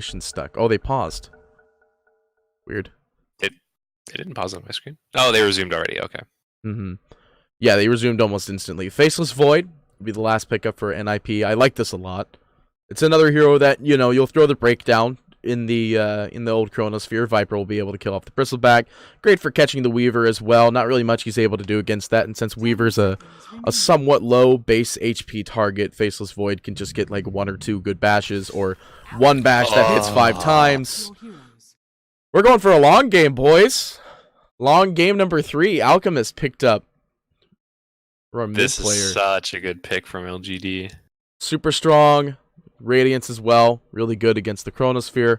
stuck. Oh, they paused. Weird. It didn't pause on my screen. Oh, they resumed already. Okay. Yeah, they resumed almost instantly. Faceless Void will be the last pickup for NIP. I like this a lot. It's another hero that, you know, you'll throw the breakdown in the old Chronosphere. Viper will be able to kill off the Bristleback. Great for catching the Weaver as well. Not really much he's able to do against that, and since Weaver's a somewhat low base HP target, Faceless Void can just get like 1 or 2 good bashes, or 1 bash that hits 5 times. We're going for a long game, boys. Long game number 3. Alchemist picked up for a mid player. This is such a good pick from LGD. Super strong. Radiance as well. Really good against the Chronosphere.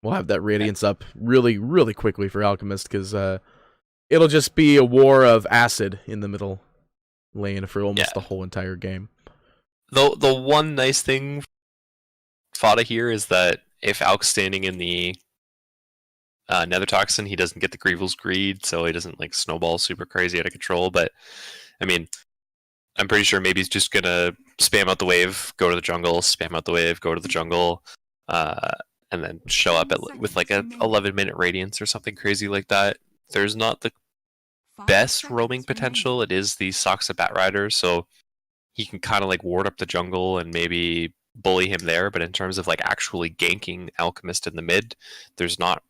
We'll have that Radiance up really, really quickly for Alchemist, because it'll just be a war of acid in the middle lane for almost the whole entire game. The one nice thing Fada here is that if Alk's standing in the Nether Toxin, he doesn't get the Grievel's Greed, so he doesn't like snowball super crazy out of control. But I mean, I'm pretty sure maybe he's just gonna spam out the wave, go to the jungle, spam out the wave, go to the jungle, and then show up with like a 11-minute Radiance or something crazy like that. There's not the best roaming potential. It is the Soxa Batrider, so he can kind of like ward up the jungle and maybe bully him there. But in terms of like actually ganking Alchemist in the mid, there's not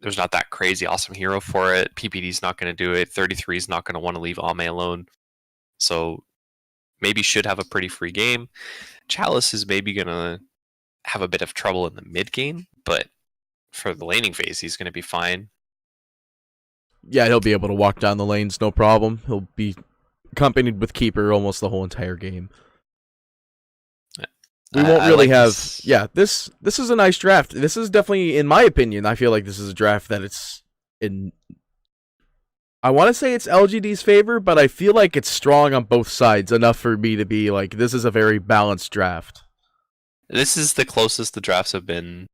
that crazy awesome hero for it. PPD's not going to do it. 33 is not going to want to leave Ame alone. So maybe should have a pretty free game. Chalice is maybe going to have a bit of trouble in the mid game, but for the laning phase, he's going to be fine. Yeah, he'll be able to walk down the lanes, no problem. He'll be accompanied with Keeper almost the whole entire game. We won't really have... This. Yeah, this is a nice draft. This is definitely, in my opinion, I feel like this is a draft that it's in... I want to say it's LGD's favor, but I feel like it's strong on both sides enough for me to be like, this is a very balanced draft. This is the closest the drafts have been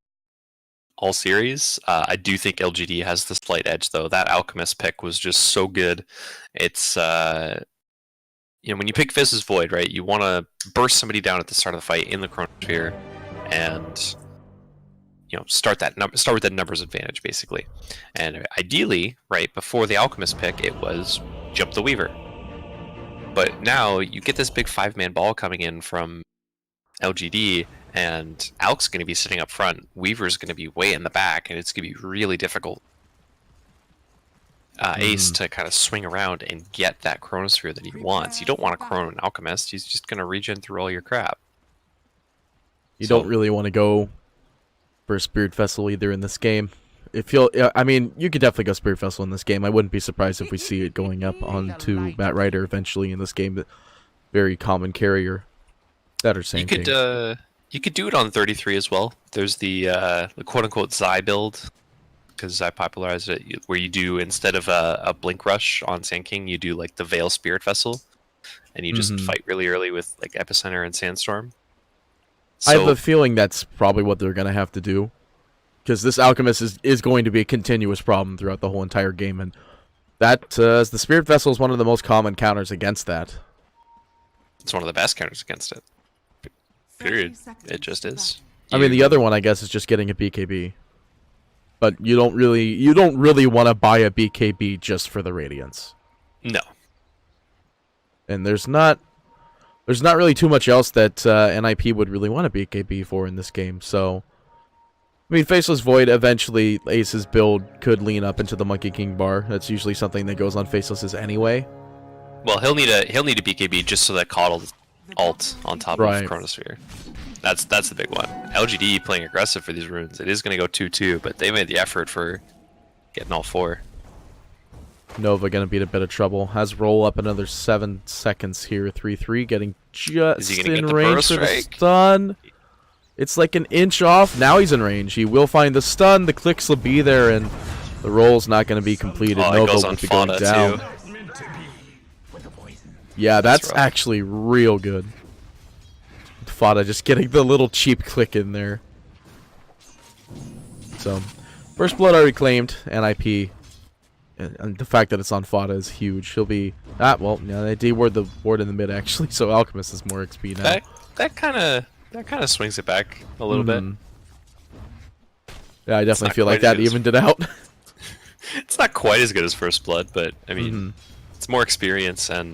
all series. I do think LGD has the slight edge, though. That Alchemist pick was just so good. It's... you know, when you pick Faceless Void, right, you want to burst somebody down at the start of the fight in the Chronosphere, and you know, start with that numbers advantage, basically. And ideally, right before the Alchemist pick, it was jump the Weaver. But now you get this big 5-man ball coming in from LGD, and Alk's going to be sitting up front. Weaver's going to be way in the back, and it's going to be really difficult. Ace to kind of swing around and get that Chronosphere that he wants. You don't want to Chrono an Alchemist. He's just going to regen through all your crap. You don't really want to go for a Spirit Vessel either in this game. I mean, you could definitely go Spirit Vessel in this game. I wouldn't be surprised if we see it going up onto Batrider eventually in this game. But very common carrier. That or same thing. You could do it on 33 as well. There's the quote-unquote Zai build, because I popularized it, where you do, instead of a Blink Rush on Sand King, you do like the Veil Spirit Vessel, and you just fight really early with like Epicenter and Sandstorm. So, I have a feeling that's probably what they're going to have to do, because this Alchemist is going to be a continuous problem throughout the whole entire game, and that the Spirit Vessel is one of the most common counters against that. It's one of the best counters against it. Period. It just is. I mean, the other one, I guess, is just getting a BKB. But you don't really want to buy a BKB just for the Radiance. No. And there's not really too much else that NIP would really want a BKB for in this game. So, I mean, Faceless Void, eventually Ace's build could lean up into the Monkey King bar. That's usually something that goes on Faceless's anyway. Well, he'll need a BKB just so that Coddle's ult on top of Chronosphere. That's the big one. LGD playing aggressive for these runes. It is going to go 2-2, but they made the effort for getting all 4. Nova going to be in a bit of trouble. Has roll up another 7 seconds here. 3-3, getting just in range for the stun. It's like an inch off. Now he's in range. He will find the stun. The clicks will be there, and the roll's not going to be completed. Nova will be going down. Yeah, that's actually real good. Fada just getting the little cheap click in there. So, first blood already claimed, NIP. And the fact that it's on Fada is huge. He'll be... well, yeah, they de-ward the ward in the mid, actually, so Alchemist is more XP now. That kind of swings it back a little bit. Yeah, I definitely not feel like quite as that good as- evened it out. It's not quite as good as First Blood, but I mean, it's more experience, and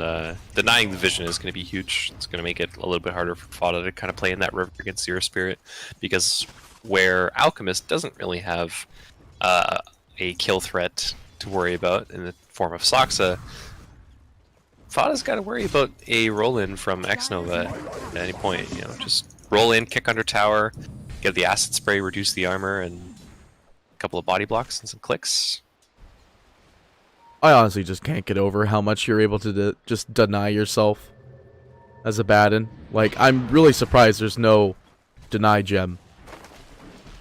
denying the vision is going to be huge. It's going to make it a little bit harder for Fada to kind of play in that river against Zero Spirit, because where Alchemist doesn't really have a kill threat to worry about in the form of Soxa, Fada's got to worry about a roll-in from X-Nova at any point. You know, just roll in, kick under tower, get the acid spray, reduce the armor, and a couple of body blocks and some clicks. I honestly just can't get over how much you're able to just deny yourself as a Baden. Like, I'm really surprised there's no deny gem.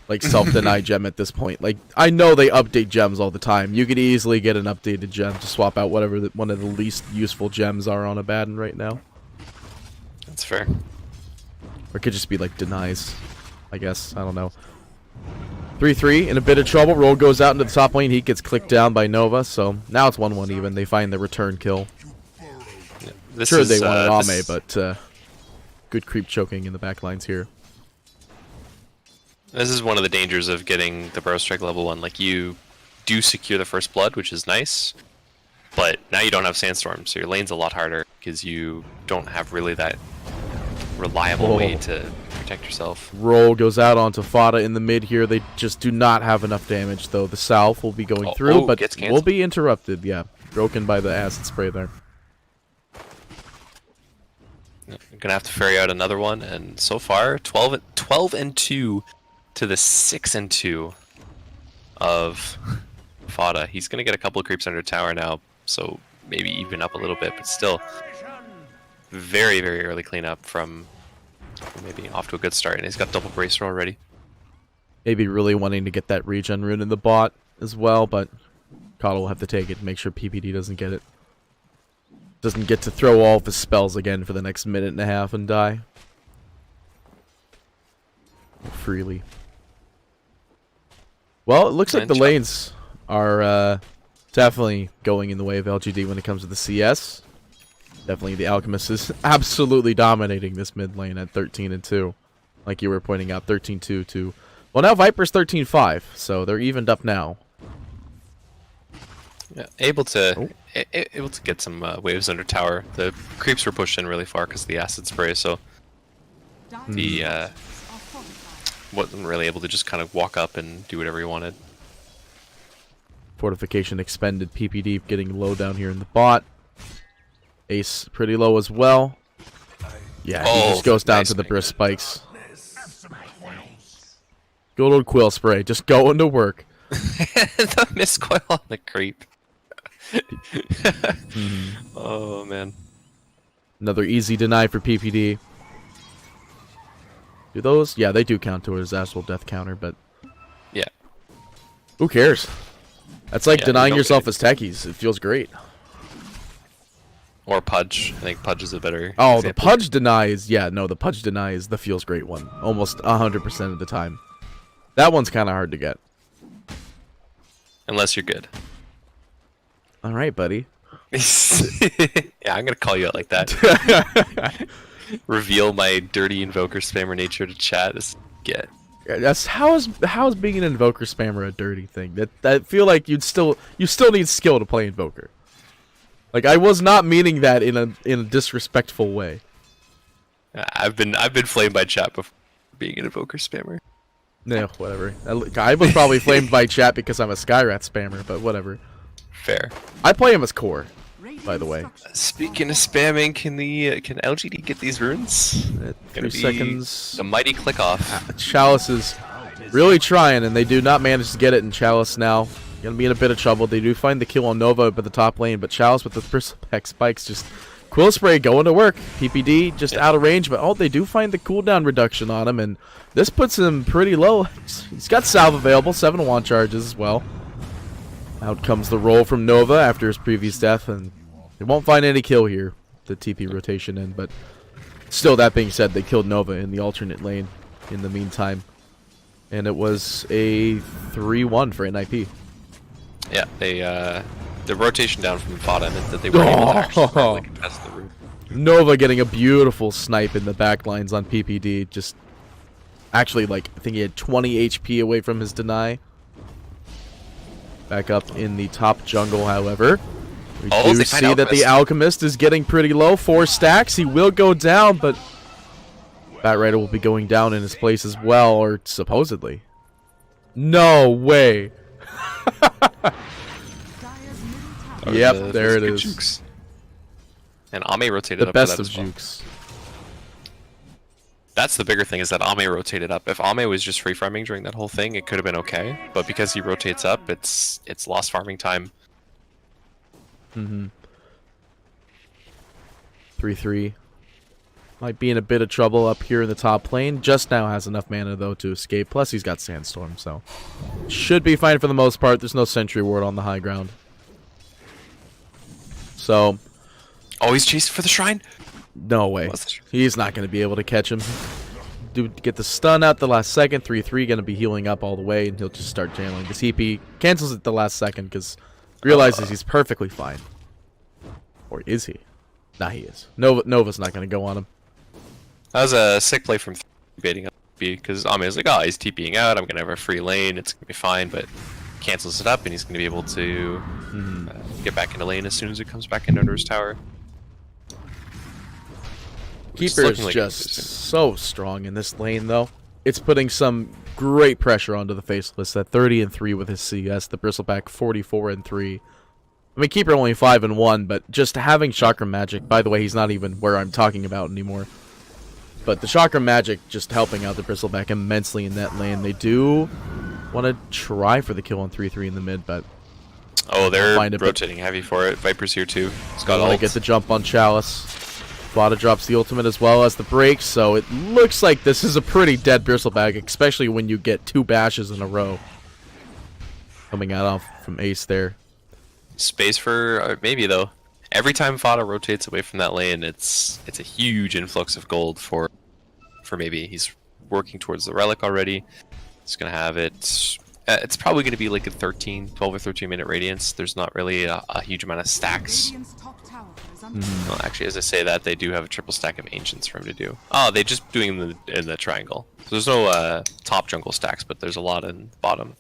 Like, self-deny gem at this point. Like, I know they update gems all the time. You could easily get an updated gem to swap out whatever one of the least useful gems are on a Baden right now. That's fair. Or it could just be, like, denies, I guess. I don't know. 3-3, in a bit of trouble. Roll goes out into the top lane. He gets clicked down by Nova, so now it's 1-1 even. They find the return kill. Yeah, Sure, they wanted Ame, but good creep choking in the back lines here. This is one of the dangers of getting the Burrow Strike level 1. Like, you do secure the first blood, which is nice, but now you don't have Sandstorm, so your lane's a lot harder because you don't have really that reliable way to protect yourself. Roll goes out onto Fada in the mid here. They just do not have enough damage, though. The South will be going through, but will be interrupted. Yeah, broken by the acid spray there. I'm gonna have to ferry out another one, and so far 12 and 2 to the 6 and 2 of Fada. He's gonna get a couple of creeps under tower now, so maybe even up a little bit, but still very, very early cleanup from maybe off to a good start, and he's got double bracer already. Maybe really wanting to get that regen rune in the bot as well, but Kotl will have to take it and make sure PPD doesn't get it. Doesn't get to throw all of his spells again for the next minute and a half and die. Freely. Well, it looks like the lanes are definitely going in the way of LGD when it comes to the CS. Definitely the Alchemist is absolutely dominating this mid lane at 13-2. Like you were pointing out, 13-2 to... Well, now Viper's 13-5, so they're evened up now. Yeah, able to get some waves under tower. The creeps were pushed in really far because of the acid spray, so the wasn't really able to just kind of walk up and do whatever he wanted. Fortification expended. PPD getting low down here in the bot. Ace pretty low as well. Yeah, he just goes down to the burst spikes. Good old quill spray, just going to work. The miscoil on the creep. Oh man. Another easy deny for PPD. Do those? Yeah, they do count towards actual death counter, but yeah, who cares? That's like denying yourself as techies. It feels great. Or Pudge. I think Pudge is a better Oh, example. the Pudge deny is... Yeah, no, the Pudge deny is the feels great one. Almost 100% of the time. That one's kind of hard to get. Unless you're good. Alright, buddy. Yeah, I'm gonna call you out like that. Reveal my dirty invoker spammer nature to chat. Get. That's how is being an invoker spammer a dirty thing? That I feel like you still need skill to play invoker. Like, I was not meaning that in a disrespectful way. I've been flamed by chat before being an invoker spammer. No, whatever. I was probably flamed by chat because I'm a Skyrat spammer, but whatever. Fair. I play him as core, by the way. Speaking of spamming, can LGD get these runes? 3 seconds. A mighty click off. Chalice is really trying, and they do not manage to get it in Chalice now. Gonna be in a bit of trouble. They do find the kill on Nova up at the top lane, but Chalice with the Perspec spikes just... Quill Spray going to work. PPD just out of range, but they do find the cooldown reduction on him, and this puts him pretty low. He's got salve available, 7 wand charges as well. Out comes the roll from Nova after his previous death, and they won't find any kill here. The TP rotation in, but still, that being said, they killed Nova in the alternate lane in the meantime. And it was a 3-1 for NIP. Yeah, they the rotation down from Fada meant that they were able to actually contest the route. Nova getting a beautiful snipe in the back lines on PPD. Just actually, like, I think he had 20 HP away from his deny. Back up in the top jungle, however. We Oh, do they find see that the Alchemist. Alchemist is getting pretty low. 4 stacks. He will go down, but Batrider will be going down in his place as well, or supposedly. No way. Yep, there it is. Jukes. And Ame rotated The up for best that of as well. jukes. That's the bigger thing, is that Ame rotated up. If Ame was just free farming during that whole thing, it could have been okay. But because he rotates up, it's lost farming time. 3-3. Might be in a bit of trouble up here in the top lane. Just now has enough mana, though, to escape. Plus, he's got Sandstorm, so should be fine for the most part. There's no Sentry Ward on the high ground. So, Oh, he's chasing for the shrine? no way. He's not going to be able to catch him. Dude, get the stun out the last second. 3-3, going to be healing up all the way, and he'll just start channeling. The TP cancels it the last second because realizes he's perfectly fine. Or is he? Nah, he is. Nova's not going to go on him. That was a sick play from baiting up because Ame was like, oh, he's TPing out, I'm going to have a free lane, it's going to be fine, but cancels it up and he's going to be able to get back into lane as soon as it comes back in under his tower. Keeper is just so strong in this lane, though. It's putting some great pressure onto the Faceless at 30-3 with his CS. The Bristleback 44-3. I mean, Keeper only 5-1, but just having Chakra Magic. By the way, he's not even where I'm talking about anymore. But the Chakra Magic just helping out the Bristleback immensely in that lane. They do want to try for the kill on 3-3 in the mid, but oh, they're find it, rotating heavy for it. Viper's here too. He's got want to ult. get the jump on Chalice. Vada drops the ultimate as well as the break, so it looks like this is a pretty dead Bristleback, especially when you get 2 bashes in a row. Coming out off from Ace there. Space for maybe though. Every time Fada rotates away from that lane, it's a huge influx of gold for maybe. He's working towards the relic already. He's gonna have it. It's probably gonna be like a 12 or 13 minute radiance. There's not really a huge amount of stacks. Well, actually, as I say that, they do have a triple stack of ancients for him to do. Oh, they just doing them in the triangle. So there's no top jungle stacks, but there's a lot in bottom.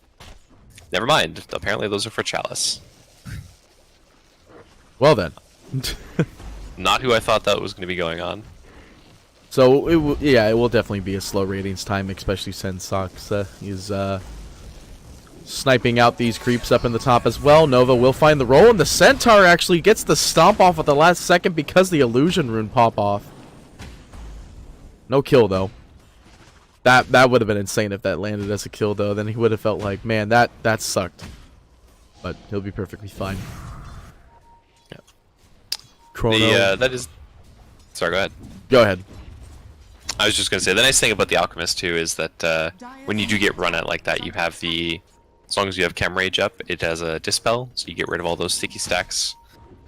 Never mind. Apparently, those are for Chalice. Well then. Not who I thought that was going to be going on. So, it will definitely be a slow radiance time, especially since Sox is sniping out these creeps up in the top as well. Nova will find the roll, and the Centaur actually gets the stomp off at the last second because the illusion rune pop off. No kill, though. That would have been insane if that landed as a kill, though. Then he would have felt like, man, that sucked. But he'll be perfectly fine. Yeah. Chrono. That is... Sorry, go ahead. Go ahead. I was just going to say, the nice thing about the Alchemist, too, is that when you do get run at like that, you have the... As long as you have Chem Rage up, it has a Dispel, so you get rid of all those sticky stacks.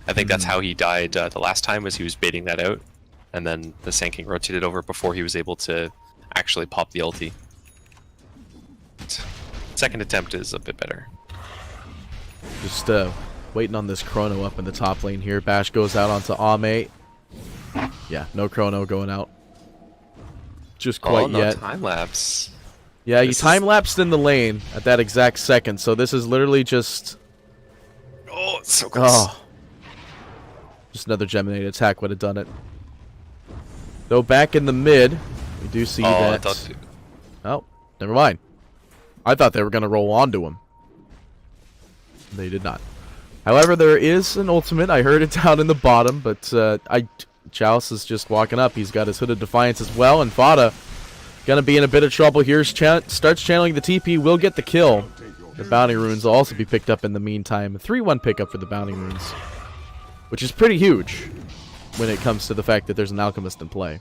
I think that's how he died the last time, was he was baiting that out, and then the Sand King rotated over before he was able to actually pop the ulti. Second attempt is a bit better. Just waiting on this Chrono up in the top lane here. Bash goes out onto Ame. Yeah, no Chrono going out. Just quite no yet. time lapse. Yeah, you time-lapsed in the lane at that exact second, so this is literally just... Oh, it's so close. Oh. Just another Geminate attack would have done it. Though back in the mid, we do see that... Oh, never mind. I thought they were going to roll onto him. They did not. However, there is an ultimate. I heard it down in the bottom, but Chalice is just walking up. He's got his Hooded Defiance as well, and Fada gonna be in a bit of trouble here. Starts channeling the TP, will get the kill. The Bounty Runes will also be picked up in the meantime. A 3-1 pickup for the Bounty Runes, which is pretty huge when it comes to the fact that there's an Alchemist in play.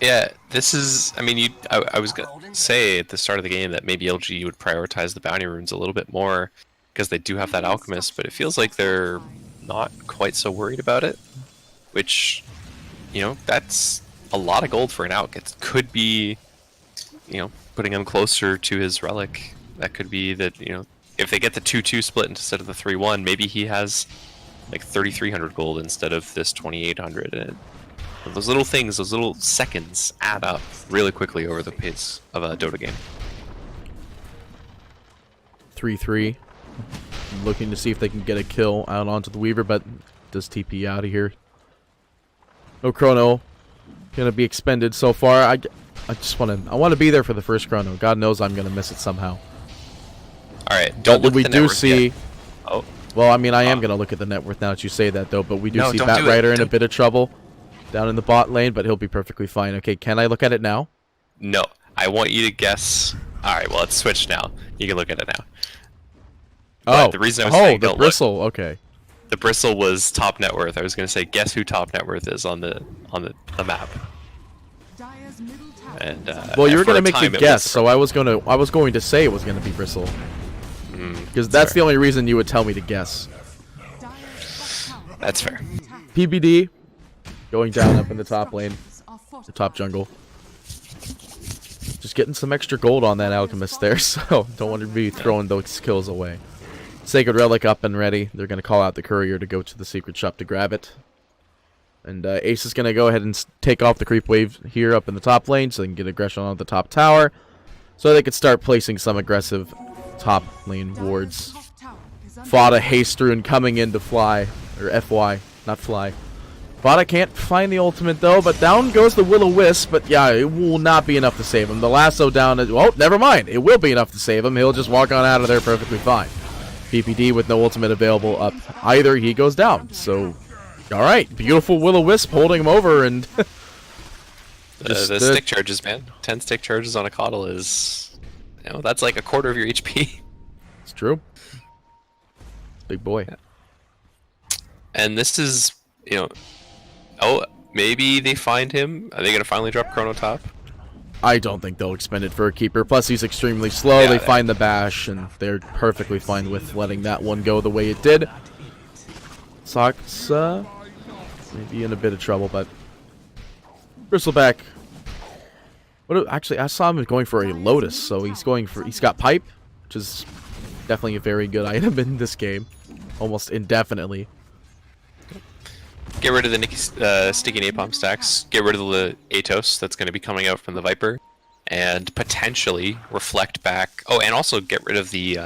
Yeah, this is... I mean, I was going to say at the start of the game that maybe LG would prioritize the Bounty Runes a little bit more because they do have that Alchemist, but it feels like they're not quite so worried about it, which, you know, that's a lot of gold for an Alch. It could be, you know, putting him closer to his relic. That could be that, you know, if they get the 2-2 split instead of the 3-1, maybe he has like 3,300 gold instead of this 2,800. And those little things, those little seconds add up really quickly over the pace of a Dota game. 3-3. looking to see if they can get a kill out onto the Weaver, but does TP out of here. No chrono gonna be expended so far. I just want to be there for the first chrono. God knows I'm gonna miss it somehow. All right, don't look we at the do network see. yet. Oh, Well, I mean, I am gonna look at the net worth now that you say that, though. But we do No, see don't do it. Batrider in a Don't- bit of trouble down in the bot lane, but he'll be perfectly fine. Okay, can I look at it now? no. I want you to guess. All right, well, it's switched now. You can look at it now. But Oh, the reason I was saying the don't look- bristle. Okay. The bristle was top net worth. I was going to say, guess who top net worth is on the map. And Well, you were for gonna a make me time, it guess, was- so I was going to say it was gonna be bristle, because that's fair. the only reason you would tell me to guess. That's fair. PBD going down up in the top lane, the top jungle. Just getting some extra gold on that alchemist there, so don't want to be throwing those kills away. Sacred Relic up and ready. They're going to call out the courier to go to the secret shop to grab it. And Ace is going to go ahead and take off the creep wave here up in the top lane so they can get aggression on the top tower. So they could start placing some aggressive top lane wards. Fada haste through and coming in to fly. Or FY, not fly. Fada can't find the ultimate though, but down goes the Will-O-Wisp, but yeah, it will not be enough to save him. The lasso down is, well, never mind. It will be enough to save him. He'll just walk on out of there perfectly fine. PPD with no ultimate available up either, he goes down. So, alright, beautiful Will-O-Wisp holding him over, and The stick charges, man. 10 stick charges on a coddle is, that's like a quarter of your HP. It's true. Big boy. And this is, oh, maybe they find him. Are they going to finally drop Chrono top? I don't think they'll expend it for a keeper. Plus, he's extremely slow. Yeah, they find the bash, and they're perfectly fine with letting that one go the way it did. Sox, maybe in a bit of trouble, but Bristleback. Actually, I saw him going for a Lotus, so he's got Pipe, which is definitely a very good item in this game, almost indefinitely. Get rid of the sticky napalm stacks. Get rid of the Atos that's going to be coming out from the Viper, and potentially reflect back. Oh, and also get rid of the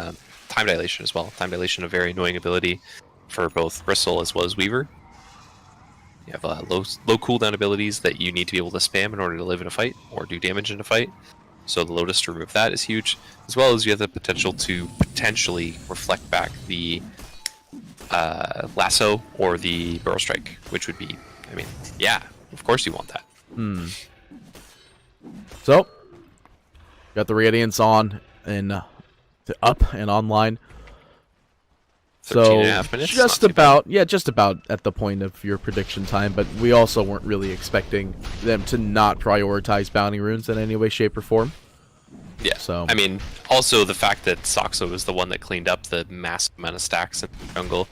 time dilation as well. Time dilation, a very annoying ability for both Bristle as well as Weaver. You have low cooldown abilities that you need to be able to spam in order to live in a fight or do damage in a fight. So the Lotus to remove that is huge, as well as you have the potential to potentially reflect back the lasso or the barrel strike, which would be, yeah, of course you want that. So, got the Radiance on and up and online. 13 and a half minutes, just not too bad. just about at the point of your prediction time, but we also weren't really expecting them to not prioritize bounty runes in any way, shape, or form. Yeah, So- also the fact that Soxo was the one that cleaned up the massive amount of stacks in the jungle,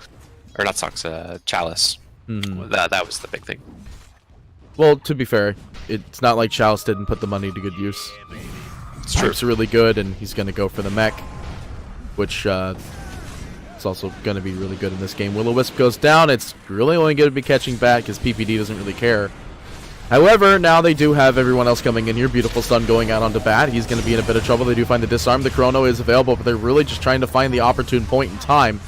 or not Soxo, Chalice. That was the big thing. Well, to be fair, it's not like Chalice didn't put the money to good use. It's true. It's really good, and he's going to go for the mech, which it's also going to be really good in this game. Will-O-Wisp goes down. It's really only going to be catching back because PPD doesn't really care. However, now they do have everyone else coming in here. Beautiful stun going out onto Bat. He's going to be in a bit of trouble. They do find the disarm. The chrono is available, but they're really just trying to find the opportune point in time.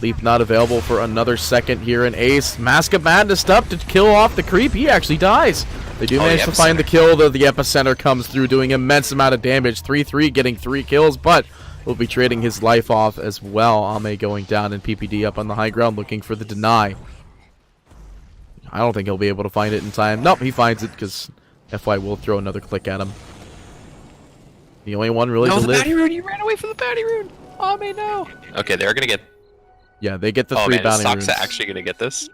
Leap not available for another second here, and Ace, Mask of Madness up to kill off the creep. He actually dies. They do manage to find the kill, though the epicenter comes through doing immense amount of damage. 3-3 getting 3 kills, but will be trading his life off as well. Ame going down and PPD up on the high ground looking for the deny. I don't think he'll be able to find it in time. Nope, he finds it because FY will throw another click at him. The only one really to the live. bounty rune! You ran away from the bounty rune! Ame, no! Okay, they're gonna get... Yeah, they get the Oh 3 man, is bounty runes. Soxa actually gonna get this?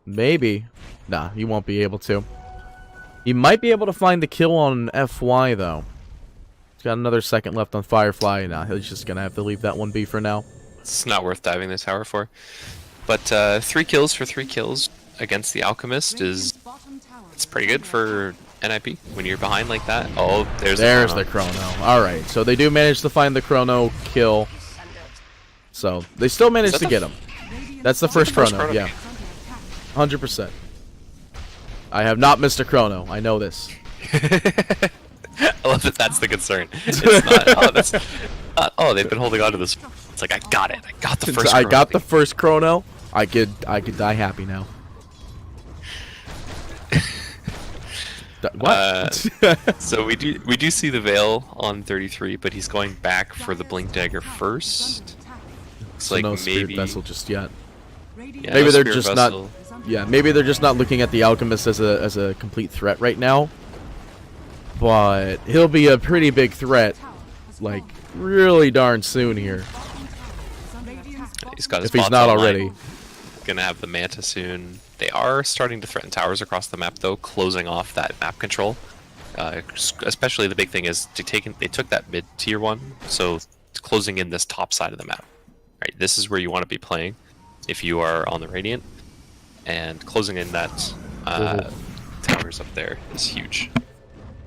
Maybe. Nah, he won't be able to. He might be able to find the kill on FY, though. He's got another second left on Firefly. Nah, he's just going to have to leave that one be for now. It's not worth diving the tower for. But 3 kills for 3 kills against the Alchemist is... It's pretty good for NIP when you're behind like that. Oh, there's the chrono. Alright, so they do manage to find the chrono kill. So, they still managed to get him. That's the first chrono, yeah. 100%. I have not missed a chrono. I know this. I love that that's the concern. It's not. Oh, they've been holding on to this. It's like, I got it. I got the first. I got the first chrono. I could die happy now. What? So we do see the Veil on 33, but he's going back for the Blink Dagger first. Looks So like no Spirit maybe Vessel just yet. yeah, Maybe no they're Spirit just Vessel. not. Yeah, maybe they're just not looking at the Alchemist as a complete threat right now. But he'll be a pretty big threat, like really darn soon here. He's got his If he's bots not online. already. Gonna have the Manta soon. They are starting to threaten towers across the map, though, closing off that map control. Especially the big thing is they took that mid tier one, so closing in this top side of the map. Right, this is where you want to be playing if you are on the Radiant, and closing in that towers up there is huge.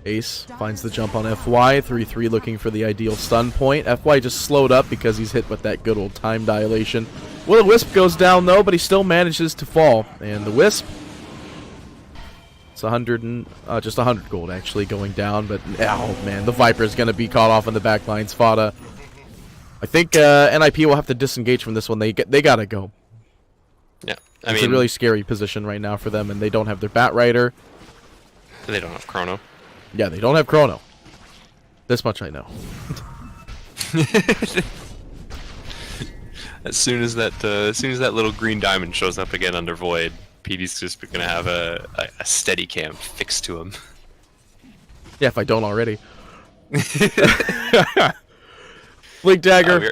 Ace finds the jump on FY. 3-3 looking for the ideal stun point. FY just slowed up because he's hit with that good old time dilation. Well, the Wisp goes down though, but he still manages to fall. And the Wisp, it's 100 and just 100 gold actually going down. But oh man, the Viper is going to be caught off in the back lines. Fada. I think NIP will have to disengage from this one. They gotta go. Yeah, It's a really scary position right now for them, and they don't have their Bat Rider. They don't have Chrono. Yeah, they don't have Chrono. This much I know. As soon as that little green diamond shows up again under Void, PD's just gonna have a steady cam fixed to him. Yeah, if I don't already. Blink Dagger,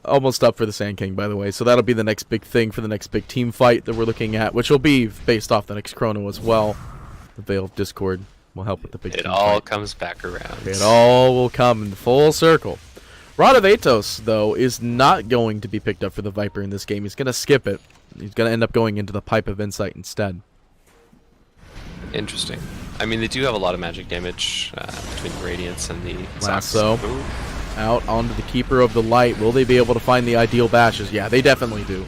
almost up for the Sand King, by the way. So that'll be the next big thing for the next big team fight that we're looking at, which will be based off the next Chrono as well. The Veil of Discord will help with the big It team all fight. comes back around. It all will come in full circle. Rod of Atos, though, is not going to be picked up for the Viper in this game. He's going to skip it. He's going to end up going into the Pipe of Insight instead. Interesting. I mean, they do have a lot of magic damage between the Radiance and the Lasso. Ooh. Out onto the Keeper of the Light. Will they be able to find the ideal bashes? Yeah, they definitely do.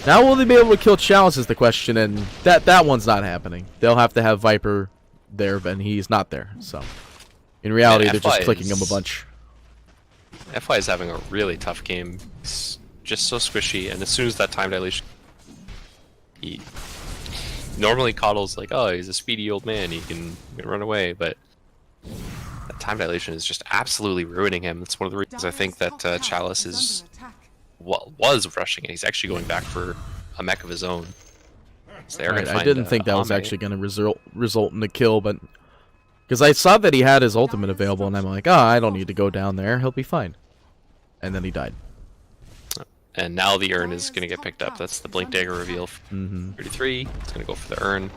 Now will they be able to kill Chalice is the question, and that one's not happening. They'll have to have Viper there, and he's not there. So, in reality, Yeah, they're just FY clicking him a is- bunch. FY is having a really tough game. It's just so squishy, and as soon as that time dilation, he normally coddles like, oh, he's a speedy old man, he can run away, but that time dilation is just absolutely ruining him. That's one of the reasons I think that Chalice is was rushing, and he's actually going back for a mech of his own. So they're Right, gonna I didn't find, think that was Ame. actually going to result in a kill, but because I saw that he had his ultimate available, and I'm like, oh, I don't need to go down there. He'll be fine. And then he died. And now the urn is going to get picked up. That's the Blink Dagger reveal. 33. It's going to go for the urn.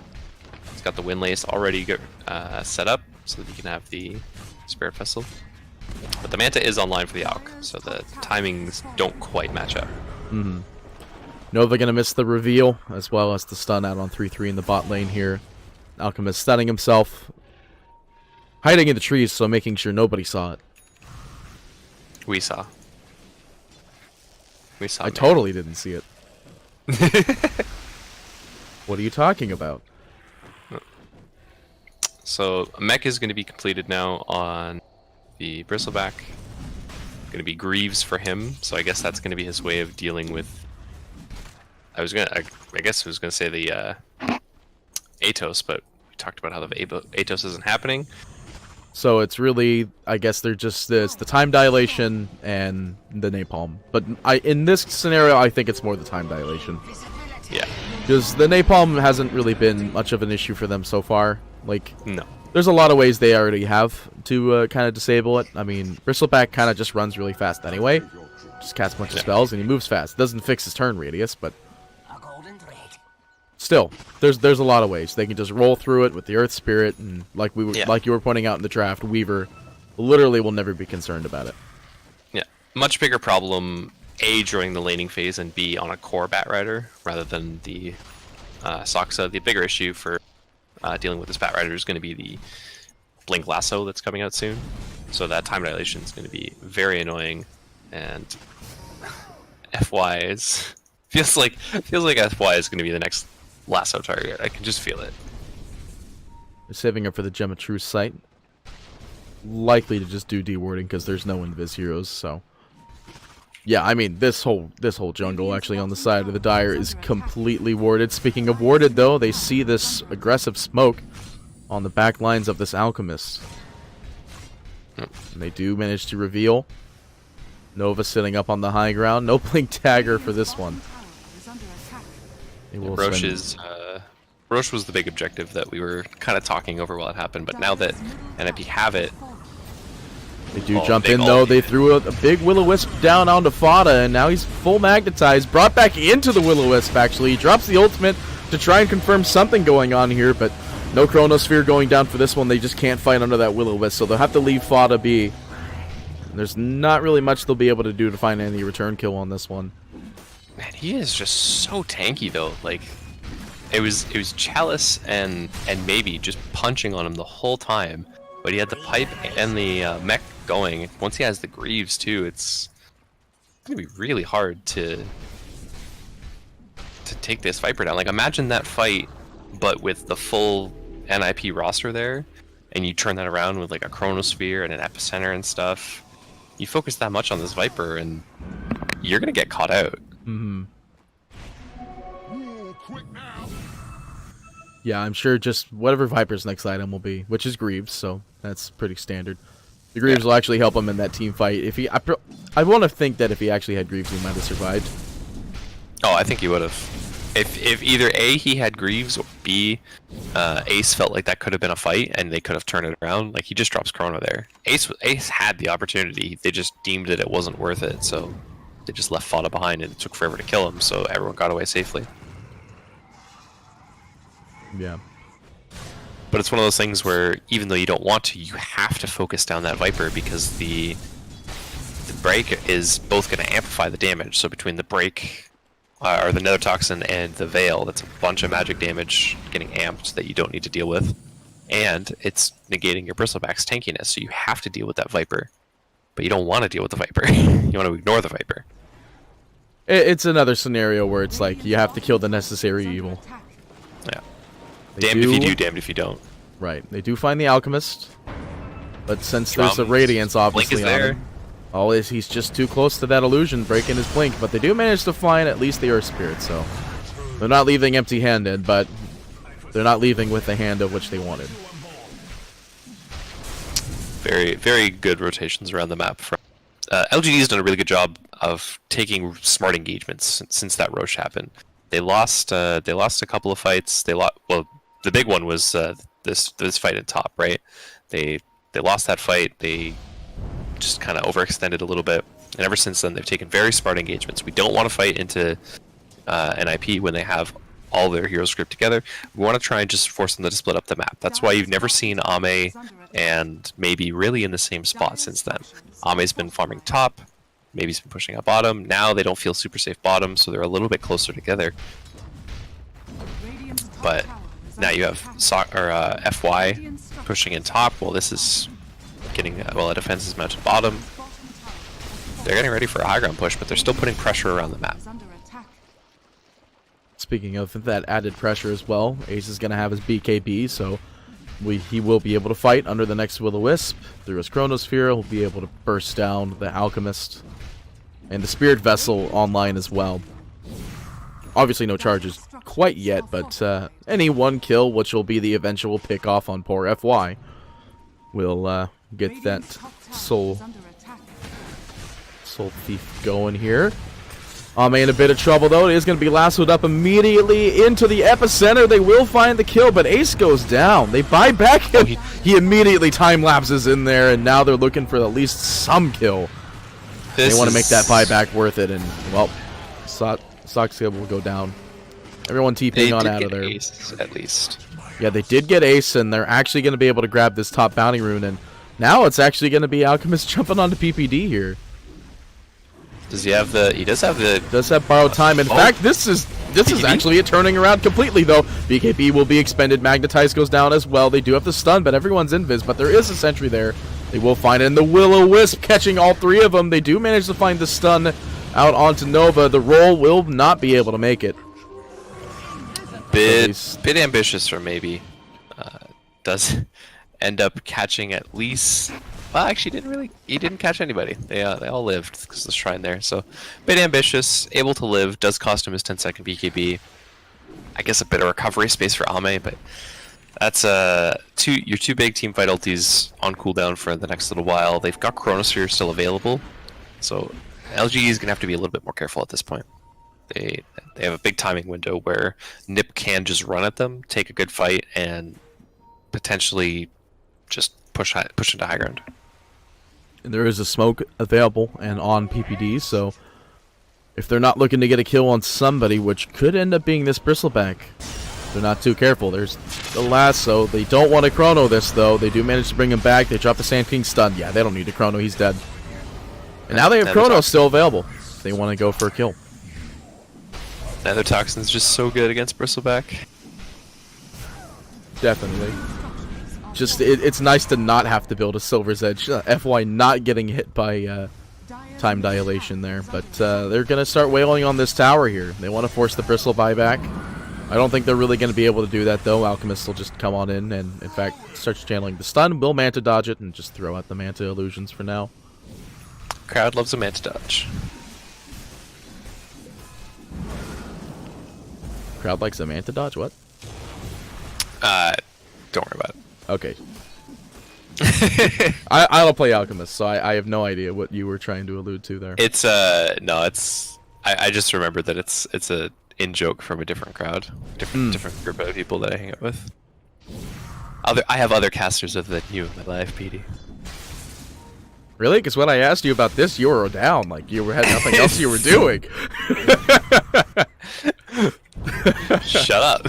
It's got the Windlace already set up so that you can have the Spirit Vessel. But the Manta is online for the Alk, so the timings don't quite match up. Nova going to miss the reveal, as well as the stun out on 3-3 in the bot lane here. Alchemist stunning himself. Hiding in the trees, so making sure nobody saw it. We saw. I man. totally didn't see it. What are you talking about? So mech is going to be completed now on the Bristleback. Going to be Greaves for him, so I guess that's going to be his way of dealing with. I guess I was going to say the Atos, but we talked about how the Atos isn't happening. So it's really, I guess they're just it's the time dilation and the napalm. But in this scenario, I think it's more the time dilation. Yeah. Because the napalm hasn't really been much of an issue for them so far. Like, No. there's a lot of ways they already have to kind of disable it. I mean, Bristleback kind of just runs really fast anyway. Just casts a bunch of spells and he moves fast. Doesn't fix his turn radius, but still, there's a lot of ways. They can just roll through it with the Earth Spirit, and like you were pointing out in the draft, Weaver literally will never be concerned about it. Yeah. Much bigger problem, A, during the laning phase, and B, on a core Bat Rider, rather than the Soxa. The bigger issue for dealing with this Bat Rider is going to be the Blink Lasso that's coming out soon. So that time dilation is going to be very annoying, and FY is feels like FY is going to be the next Lasso target. I can just feel it. They're saving up for the Gem of Truth site. Likely to just do dewarding because there's no invis heroes, so Yeah, I mean, this whole jungle actually on the side of the Dire is completely warded. Speaking of warded, though, they see this aggressive smoke on the back lines of this Alchemist. And they do manage to reveal. Nova sitting up on the high ground. No blink dagger for this one. Roche was the big objective that we were kind of talking over while it happened, but now that NIP have it, they do jump in, though. They threw a big Will-O-Wisp down onto Fada, and now he's full magnetized. Brought back into the Will-O-Wisp, actually. He drops the ultimate to try and confirm something going on here, but no Chronosphere going down for this one. They just can't fight under that Will-O-Wisp, so they'll have to leave Fada be. There's not really much they'll be able to do to find any return kill on this one. Man, he is just so tanky, though. Like, it was Chalice and maybe just punching on him the whole time. But he had the pipe and the mech going. Once he has the Greaves too, it's gonna be really hard to take this Viper down. Like, imagine that fight, but with the full NIP roster there, and you turn that around with like a Chronosphere and an Epicenter and stuff. You focus that much on this Viper, and you're gonna get caught out. Mm-hmm. Yeah, I'm sure just whatever Viper's next item will be, which is Greaves, so that's pretty standard. The Greaves will actually help him in that team fight. If he, I want to think that if he actually had Greaves, he might have survived. Oh, I think he would have. If either A, he had Greaves, or B, Ace felt like that could have been a fight, and they could have turned it around. Like, he just drops Chrono there. Ace had the opportunity. They just deemed that it wasn't worth it, so they just left Fada behind, and it took forever to kill him, so everyone got away safely. Yeah. But it's one of those things where, even though you don't want to, you have to focus down that Viper, because the break is both going to amplify the damage. So between the break, or the Nether Toxin, and the Veil, that's a bunch of magic damage getting amped that you don't need to deal with. And it's negating your Bristleback's tankiness, so you have to deal with that Viper. But you don't want to deal with the Viper. You want to ignore the Viper. It's another scenario where it's like, you have to kill the necessary evil. Yeah. Damned if you do, damned if you don't. Right. They do find the Alchemist, but since there's a Radiance obviously on him, he's just too close to that illusion, breaking his blink. But they do manage to find at least the Earth Spirit, so they're not leaving empty-handed, but they're not leaving with the hand of which they wanted. Very, very good rotations around the map. LGD has done a really good job of taking smart engagements since that Roche happened. They lost a couple of fights. Well, the big one was this fight at top, right? They lost that fight. They just kind of overextended a little bit, and ever since then they've taken very smart engagements. We don't want to fight into NIP when they have all their heroes grouped together. We want to try and just force them to split up the map. That's why you've never seen Ame and Maybe really in the same spot since then. Ame's been farming top, Maybe's been pushing up bottom. Now they don't feel super safe bottom, so they're a little bit closer together. But now you have FY pushing in top. Well, this is getting a defense is mounted bottom. They're getting ready for a high ground push, but they're still putting pressure around the map. Speaking of that added pressure as well, Ace is going to have his BKB, so he will be able to fight under the next Will-O-Wisp. Through his Chronosphere, he'll be able to burst down the Alchemist. And the Spirit Vessel online as well. Obviously no charges quite yet, but any one kill, which will be the eventual pick-off on poor FY, will get that Soul Thief going here. Ame in a bit of trouble, though. It is going to be lassoed up immediately into the epicenter. They will find the kill, but Ace goes down. They buy back him. He immediately time-lapses in there, and now they're looking for at least some kill. They want to make that buyback worth it, and, well, Soxia will go down. Everyone TPing on out of there. Ace, at least. Yeah, they did get Ace, and they're actually going to be able to grab this top bounty rune, and now it's actually going to be Alchemist jumping onto PPD here. Does he have the? He does have the. Does have borrowed time. In fact, this is actually a turning around completely, though. BKB will be expended. Magnetize goes down as well. They do have the stun, but everyone's invis. But there is a sentry there. They will find it. And the Will-O-Wisp catching all three of them. They do manage to find the stun out onto Nova. The roll will not be able to make it. Bit ambitious for maybe. Does end up catching at least Well, actually, he didn't catch anybody. They all lived because of the shrine there. So, bit ambitious, able to live. Does cost him his 10-second BKB. I guess a bit of recovery space for Ame, but that's your two big team fight ultis on cooldown for the next little while. They've got Chronosphere still available, so LGD is gonna have to be a little bit more careful at this point. They have a big timing window where Nip can just run at them, take a good fight, and potentially just push into high ground. And there is a smoke available and on PPD, so if they're not looking to get a kill on somebody, which could end up being this Bristleback, they're not too careful. There's the lasso. They don't want to chrono this, though. They do manage to bring him back. They drop the Sand King stun. Yeah, they don't need to chrono. He's dead. And now they have Chrono still available. They want to go for a kill. Nether Toxin's just so good against Bristleback. Definitely. Just it's nice to not have to build a Silver's Edge. FY not getting hit by time dilation there. But they're going to start wailing on this tower here. They want to force the Bristle buyback. I don't think they're really going to be able to do that, though. Alchemist will just come on in and, in fact, starts channeling the stun. Will Manta dodge it and just throw out the Manta illusions for now. Crowd loves a Manta dodge. Crowd likes a Manta dodge? What? Don't worry about it. Okay. I don't play Alchemist, so I have no idea what you were trying to allude to there. It's no, it's I just remembered that it's a in joke from a different crowd, different group of people that I hang out with. I have other casters other than you in my life, PD. Really? Because when I asked you about this, you were down, like you had nothing else you were doing. Shut up.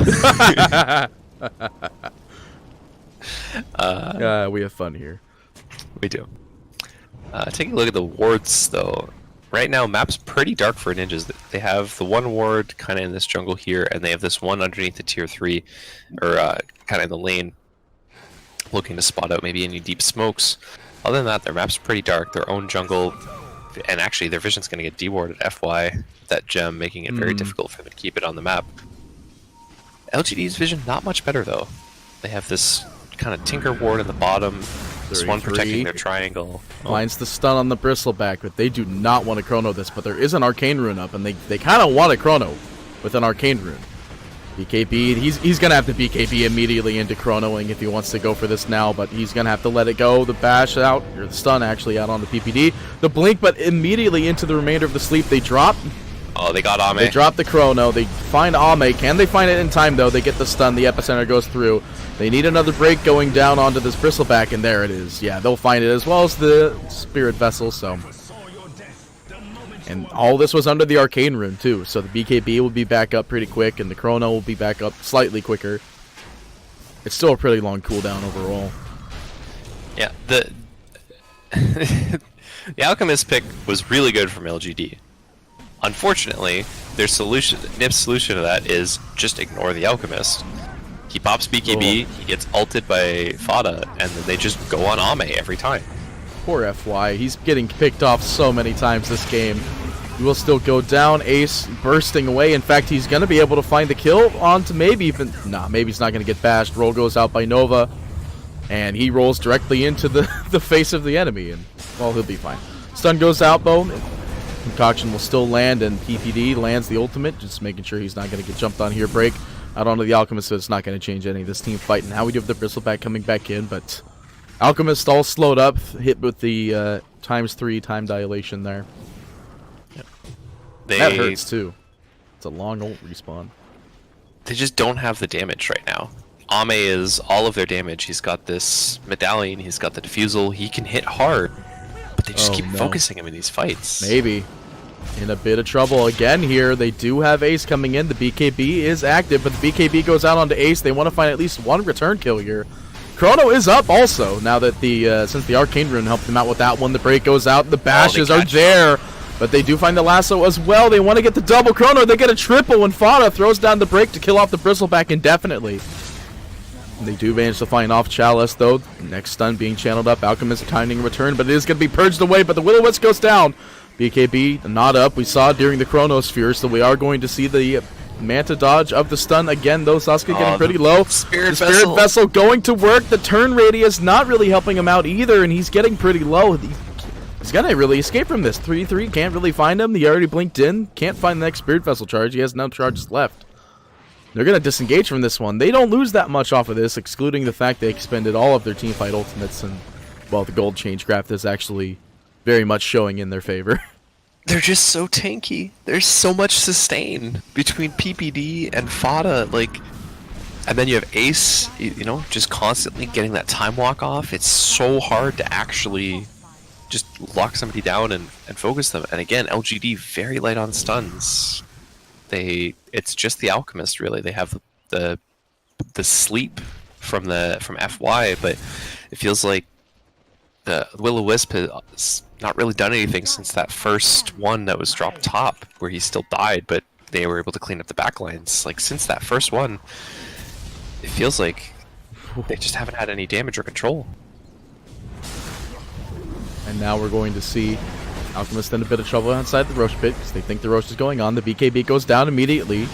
We have fun here. We do. Taking a look at the wards, though. Right now, map's pretty dark for ninjas. They have the one ward kind of in this jungle here, and they have this one underneath the tier 3, or kind of in the lane, looking to spot out maybe any deep smokes. Other than that, their map's pretty dark. Their own jungle, and actually their vision's going to get dewarded FY, that gem, making it very difficult for them to keep it on the map. LGD's vision, not much better, though. They have this kind of Tinker ward in the bottom, this one protecting their triangle. Finds the stun on the Bristleback, but they do not want to chrono this. But there is an Arcane Rune up, and they kind of want to chrono with an Arcane Rune. BKB, he's going to have to BKB immediately into chronoing if he wants to go for this now, but he's going to have to let it go. The bash out, or the stun actually out on the PPD. The blink, but immediately into the remainder of the sleep. They drop. Oh, they got Ame. They drop the chrono. They find Ame. Can they find it in time, though? They get the stun. The epicenter goes through. They need another break going down onto this Bristleback, and there it is. Yeah, they'll find it as well as the Spirit Vessel, so... And all this was under the Arcane Rune, too, so the BKB will be back up pretty quick, and the chrono will be back up slightly quicker. It's still a pretty long cooldown overall. Yeah, the Alchemist pick was really good from LGD. Unfortunately, Nip's solution to that is just ignore the Alchemist. He pops BKB, he gets ulted by Fada, and then they just go on Ame every time. Poor FY, he's getting picked off so many times this game. He will still go down, Ace bursting away. In fact, he's going to be able to find the kill onto maybe even... Nah, maybe he's not going to get bashed. Roll goes out by Nova, and he rolls directly into the face of the enemy, and, well, he'll be fine. Stun goes out, though. Concoction will still land, and PPD lands the ultimate, just making sure he's not going to get jumped on here. Break out onto the Alchemist, so it's not going to change any of this team fight. And now we do have the Bristleback coming back in, but Alchemist all slowed up, hit with the ×3 time dilation there. Yep. That hurts, too. It's a long ult respawn. They just don't have the damage right now. Ame is all of their damage. He's got this medallion, he's got the diffusal, he can hit hard. But they just keep focusing him in these fights. Maybe. In a bit of trouble again here. They do have Ace coming in. The BKB is active, but the BKB goes out onto Ace. They want to find at least one return kill here. Chrono is up also, now that since the Arcane Rune helped them out with that one. The break goes out. The bashes are there, but they do find the lasso as well. They want to get the double Chrono. They get a triple when Fada throws down the break to kill off the Bristleback indefinitely. They do manage to find off Chalice, though. Next stun being channeled up. Alchemist timing a return, but it is going to be purged away. But the Will-O-Wisp goes down. BKB not up. We saw it during the Chronosphere, so we are going to see the Manta dodge of the stun again, though. Sasuke getting pretty low. Spirit The Spirit Vessel going to work. The turn radius not really helping him out either, and he's getting pretty low. He's gonna really escape from this. 3-3, can't really find him. He already blinked in. Can't find the next Spirit Vessel charge. He has no charges left. They're gonna disengage from this one. They don't lose that much off of this, excluding the fact they expended all of their teamfight ultimates, and, well, the gold change graph is actually very much showing in their favor. They're just so tanky. There's so much sustain between PPD and Fada, like, and then you have Ace, you know, just constantly getting that time walk off. It's so hard to actually just lock somebody down and focus them. And again, LGD very light on stuns. It's just the Alchemist really. They have the sleep from FY, but it feels like the Will-O-Wisp has not really done anything since that first one that was dropped top, where he still died, but they were able to clean up the backlines. Like, since that first one, it feels like they just haven't had any damage or control. And now we're going to see Alchemist in a bit of trouble outside the Roche pit, because they think the Roche is going on. The BKB goes down immediately.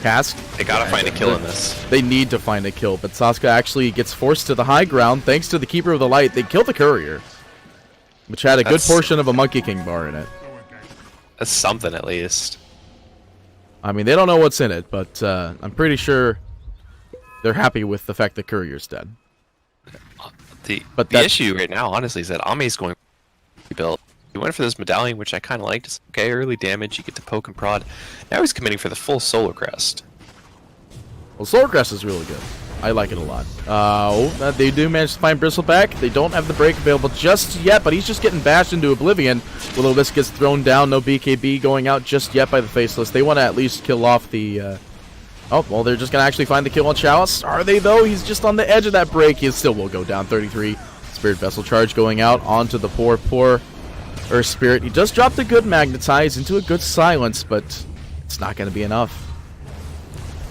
Cask. They gotta find a kill in this. They need to find a kill, but Sasuke actually gets forced to the high ground thanks to the Keeper of the Light. They kill the Courier, which had a good portion of a Monkey King bar in it. That's something, at least. I mean, they don't know what's in it, but I'm pretty sure they're happy with the fact that Courier's dead. The issue right now, honestly, is that Ame's going to build. He went for this medallion, which I kind of liked. It's okay, early damage, you get to poke and prod. Now he's committing for the full Solar Crest. Well, Solar Crest is really good. I like it a lot. They do manage to find Bristleback. They don't have the break available just yet, but he's just getting bashed into oblivion. Will-O-Wisp gets thrown down. No BKB going out just yet by the Faceless. They want to at least kill off the... Oh, well, they're just going to actually find the kill on Chalice. Are they, though? He's just on the edge of that break. He still will go down. 33. Spirit Vessel charge going out onto the poor Earth Spirit. He does drop the good Magnetize into a good Silence, but it's not going to be enough.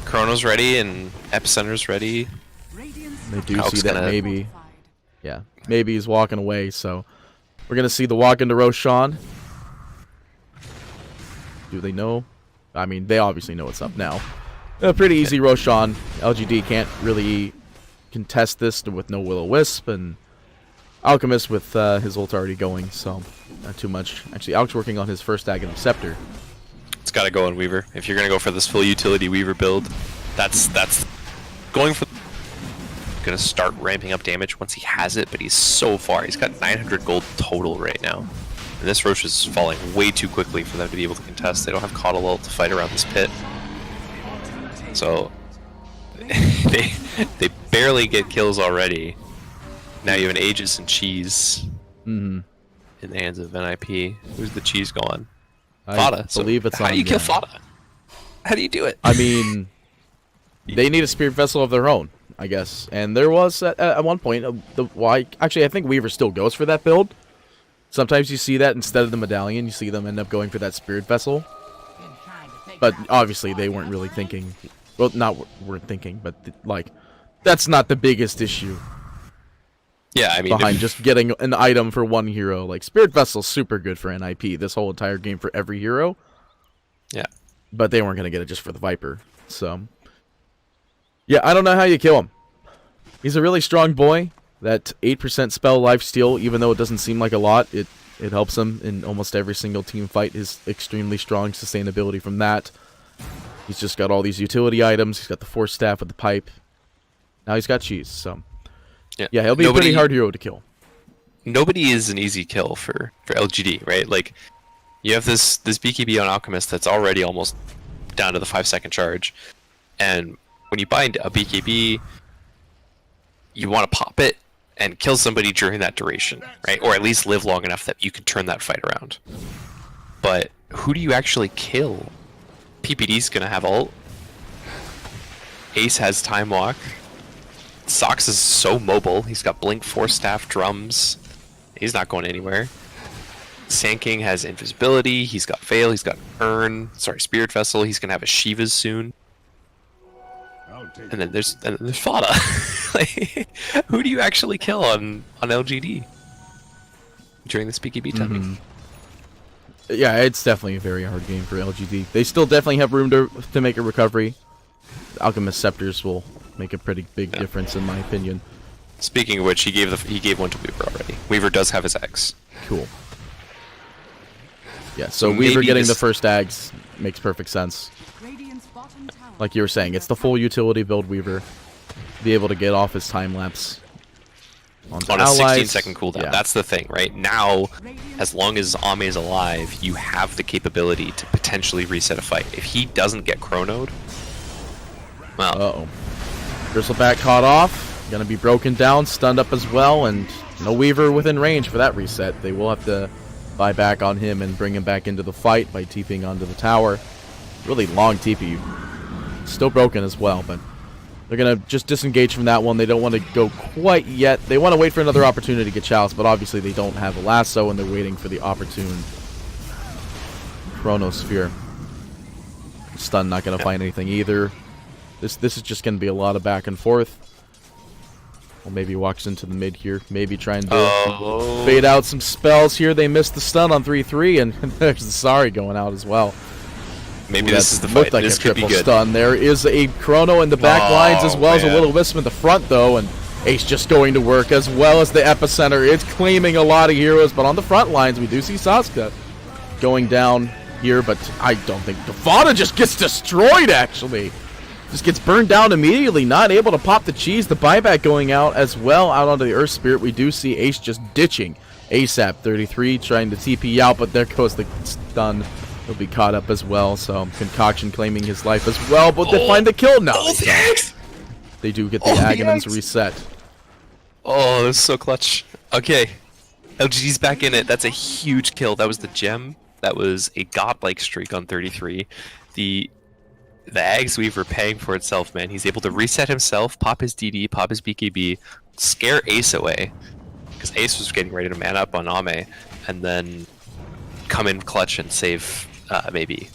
Chrono's ready and Epicenter's ready. They do see that maybe. Yeah, maybe he's walking away, so we're going to see the walk into Roshan. Do they know? I mean, they obviously know what's up now. Pretty easy Roshan. LGD can't really contest this with no Will-O-Wisp, and Alchemist with his ult already going, so not too much. Actually, Alch's working on his first Aghanim Scepter. It's got to go on Weaver. If you're going to go for this full utility Weaver build, that's going for... Going to start ramping up damage once he has it, but he's so far. He's got 900 gold total right now. And this Roche is falling way too quickly for them to be able to contest. They don't have Coddle ult to fight around this pit. So they barely get kills already. Now you have an Aegis and Cheese in the hands of NIP. Who's the Cheese going? Fada. I believe it's how do you kill Fada? How do you do it? I mean, they need a Spirit Vessel of their own, I guess. And there was, at one point, actually, I think Weaver still goes for that build. Sometimes you see that instead of the Medallion, you see them end up going for that Spirit Vessel. But obviously, they weren't really thinking... Well, weren't thinking, but, like, that's not the biggest issue. Yeah, I mean... Behind just getting an item for one hero. Like, Spirit Vessel's super good for NIP. This whole entire game for every hero. Yeah. But they weren't going to get it just for the Viper. So... Yeah, I don't know how you kill him. He's a really strong boy. That 8% spell lifesteal, even though it doesn't seem like a lot, it helps him in almost every single team fight. His extremely strong sustainability from that. He's just got all these utility items. He's got the Force Staff with the pipe. Now he's got Cheese, so... Yeah, he'll be a pretty hard hero to kill. Nobody is an easy kill for LGD, right? Like, you have this BKB on Alchemist that's already almost down to the 5-second charge. And when you bind a BKB, you want to pop it and kill somebody during that duration, right? Or at least live long enough that you can turn that fight around. But who do you actually kill? PPD's gonna have ult. Ace has Time Walk. Sox is so mobile. He's got Blink, Force Staff, Drums. He's not going anywhere. Sand King has Invisibility. He's got Veil. He's got Spirit Vessel. He's gonna have a Shivas soon. And then there's Fada. Like, who do you actually kill on LGD during this BKB timing? Yeah, it's definitely a very hard game for LGD. They still definitely have room to make a recovery. Alchemist Scepters will make a pretty big difference in my opinion. Speaking of which, he gave one to Weaver already. Weaver does have his eggs. Cool. Yeah, so Weaver getting the first Ags makes perfect sense. Like you were saying, it's the full utility build Weaver. Be able to get off his time lapse on a 16-second cooldown. Yeah. That's the thing, right? Now, as long as Ame is alive, you have the capability to potentially reset a fight. If he doesn't get chronoed, well... Uh-oh. Bristleback caught off. Gonna be broken down, stunned up as well, and no Weaver within range for that reset. They will have to buy back on him and bring him back into the fight by TPing onto the tower. Really long TP. Still broken as well, but they're going to just disengage from that one. They don't want to go quite yet. They want to wait for another opportunity to get Chalice, but obviously they don't have a lasso, and they're waiting for the opportune Chronosphere. Stun not going to find anything either. This is just going to be a lot of back and forth. Well, maybe walks into the mid here. Maybe trying to fade out some spells here. They missed the stun on 3-3, and there's the Sari going out as well. Maybe this is the fight. Like this a could be triple good. Stun. There is a Chrono in the back lines as well as a little Wisp in the front, though, and Ace just going to work as well as the Epicenter. It's claiming a lot of heroes, but on the front lines, we do see Sasuke going down here, but I don't think Defada just gets destroyed, actually. Just gets burned down immediately, not able to pop the cheese. The buyback going out as well, out onto the Earth Spirit. We do see Ace just ditching ASAP. 33 trying to TP out, but there goes the stun. He'll be caught up as well, so Concoction claiming his life as well, but they find the kill now. They do get the Aghanim's reset. Oh, this is so clutch. Okay, LGD's back in it. That's a huge kill. That was the gem. That was a godlike streak on 33. The Ags Weaver paying for itself, man. He's able to reset himself, pop his DD, pop his BKB, scare Ace away, because Ace was getting ready to man up on Ame, and then come in clutch and save maybe.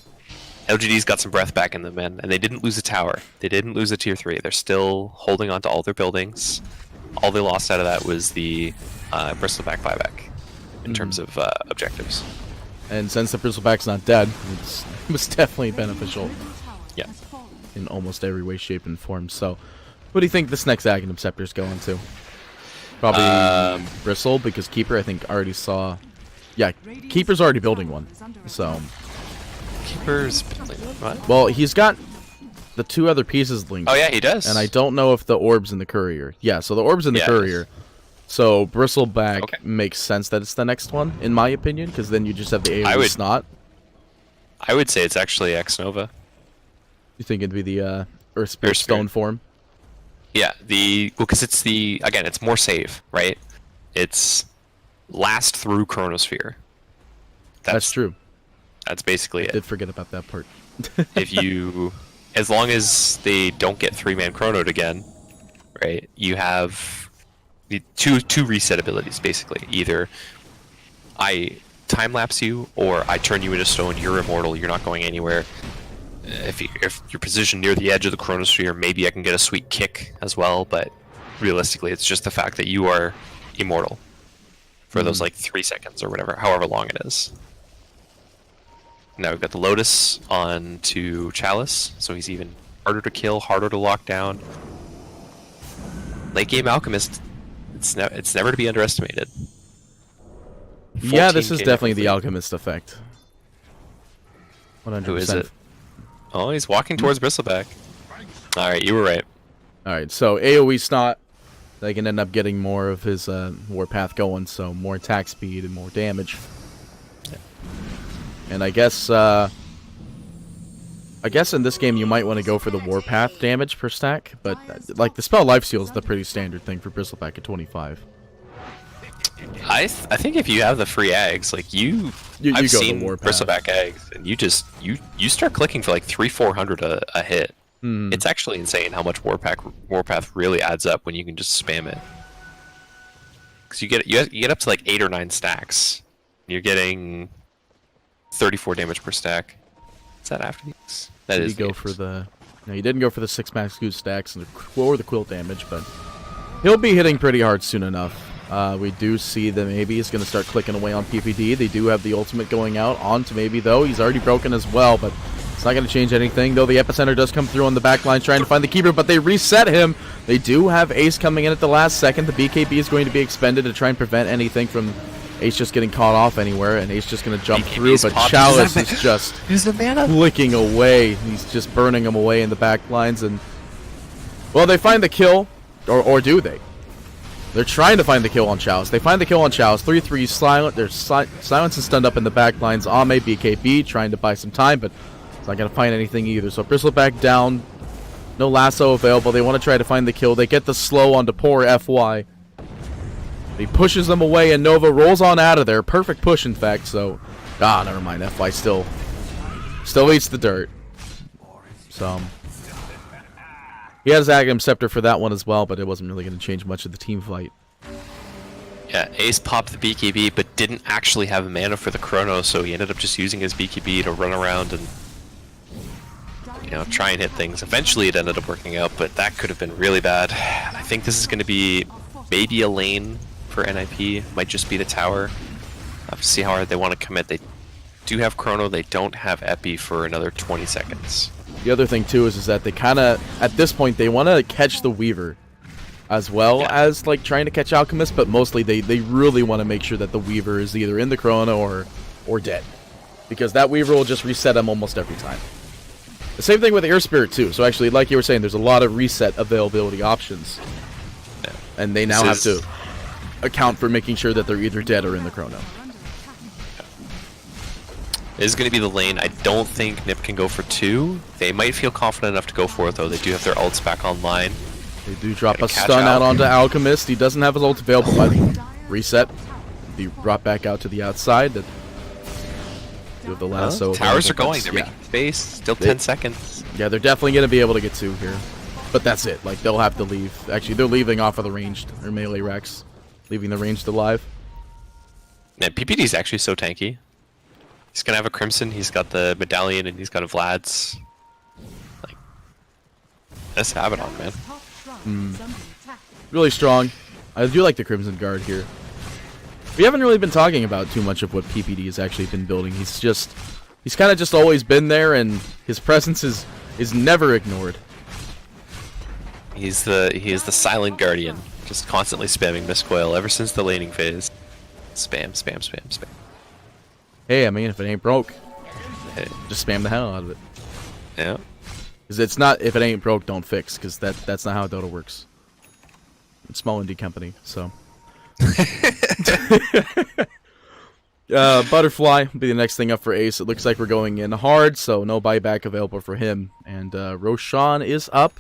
LGD's got some breath back in them, man, and they didn't lose a tower. They didn't lose a tier 3. They're still holding on to all their buildings. All they lost out of that was the Bristleback buyback in terms of objectives. And since the Bristleback's not dead, it was definitely beneficial. Yeah. In almost every way, shape, and form. So, what do you think this next Aghanim Scepter is going to? Probably Bristle, because Keeper, I think, already saw... Yeah, Keeper's already building one. So... Keeper's building one? What? Well, he's got the two other pieces linked. Oh, yeah, he does. And I don't know if the Orb's in the Courier. Yeah, so the Orb's in the Courier. So, Bristleback makes sense that it's the next one, in my opinion, because then you just have the AoE Snot. I would say it's actually X-Nova. You think it'd be the Earth Spirit Stone form? Yeah, because it's again, it's more save, right? It's last through Chronosphere. That's true. That's basically it. I did forget about that part. As long as they don't get 3-man chronoed again, right? You have the two reset abilities, basically. Either I time lapse you, or I turn you into stone. You're immortal. You're not going anywhere. If you're positioned near the edge of the Chronosphere, maybe I can get a sweet kick as well, but realistically, it's just the fact that you are immortal for those, like, 3 seconds or whatever, however long it is. Now we've got the Lotus on to Chalice, so he's even harder to kill, harder to lock down. Late game Alchemist, it's never to be underestimated. Yeah, this is definitely the Alchemist effect. 100%. Who is it? Oh, he's walking towards Bristleback. Alright, you were right. Alright, so AoE Snot, they can end up getting more of his Warpath going, so more attack speed and more damage. Yeah. And I guess in this game you might want to go for the Warpath damage per stack, but like the spell Lifesteal is the pretty standard thing for Bristleback at 25. I think if you have the free eggs, like I've seen Bristleback eggs, and you start clicking for like 300-400 a hit. It's actually insane how much Warpath really adds up when you can just spam it. Because you get up to like 8 or 9 stacks. You're getting 34 damage per stack. Is that after these? That is. Go for the. No, you didn't go for the 6 max goose stacks or the quill damage, but he'll be hitting pretty hard soon enough. We do see that maybe he's going to start clicking away on PPD. They do have the ultimate going out onto maybe, though. He's already broken as well, but it's not going to change anything. Though the Epicenter does come through on the back line trying to find the keeper, but they reset him. They do have Ace coming in at the last second. The BKB is going to be expended to try and prevent anything from Ace just getting caught off anywhere, and Ace just going to jump through, but Chalice is just flicking away. He's just burning him away in the back lines, and, well, they find the kill, or do they? They're trying to find the kill on Chalice. They find the kill on Chalice. 3-3 silent. There's silence and stunned up in the back lines. Ame, BKB, trying to buy some time, but it's not going to find anything either. So Bristleback down. No lasso available. They want to try to find the kill. They get the slow onto poor FY. He pushes them away, and Nova rolls on out of there. Perfect push, in fact. So, never mind. FY still eats the dirt. So, he has Agam Scepter for that one as well, but it wasn't really going to change much of the team fight. Yeah, Ace popped the BKB, but didn't actually have mana for the Chrono, so he ended up just using his BKB to run around and, try and hit things. Eventually it ended up working out, but that could have been really bad. I think this is going to be maybe a lane for NIP. Might just be the tower. Have to see how hard they want to commit. They do have Chrono. They don't have Epi for another 20 seconds. The other thing, too, is that they kind of, at this point, they want to catch the Weaver as well as, like, trying to catch Alchemist, but mostly they really want to make sure that the Weaver is either in the Chrono or dead. Because that Weaver will just reset him almost every time. The same thing with Air Spirit, too. So, actually, like you were saying, there's a lot of reset availability options. Yeah. And they now have to account for making sure that they're either dead or in the Chrono. It is going to be the lane. I don't think Nip can go for 2. They might feel confident enough to go for it, though. They do have their ults back online. They do drop a stun out onto Alchemist. He doesn't have his ult available, but reset. Be brought back out to the outside. Do have the lasso. Towers are going. They're making space. Still 10 seconds. Yeah, they're definitely going to be able to get 2 here. But that's it. Like, they'll have to leave. Actually, they're leaving off of the ranged, or melee Rex. Leaving the ranged alive. Yeah, PPD's actually so tanky. He's gonna have a Crimson, he's got the Medallion, and he's got a Vlad's. Like, let's have it on, man. Really strong. I do like the Crimson Guard here. We haven't really been talking about too much of what PPD has actually been building. He's kind of just always been there, and his presence is never ignored. He is the silent guardian, just constantly spamming Mistcoil ever since the laning phase. Spam, spam, spam, spam. Hey, I mean, if it ain't broke, just spam the hell out of it. Yeah. Because it's not, if it ain't broke, don't fix, because that's not how Dota works. It's small indie company, so. Butterfly will be the next thing up for Ace. It looks like we're going in hard, so no buyback available for him. And Roshan is up.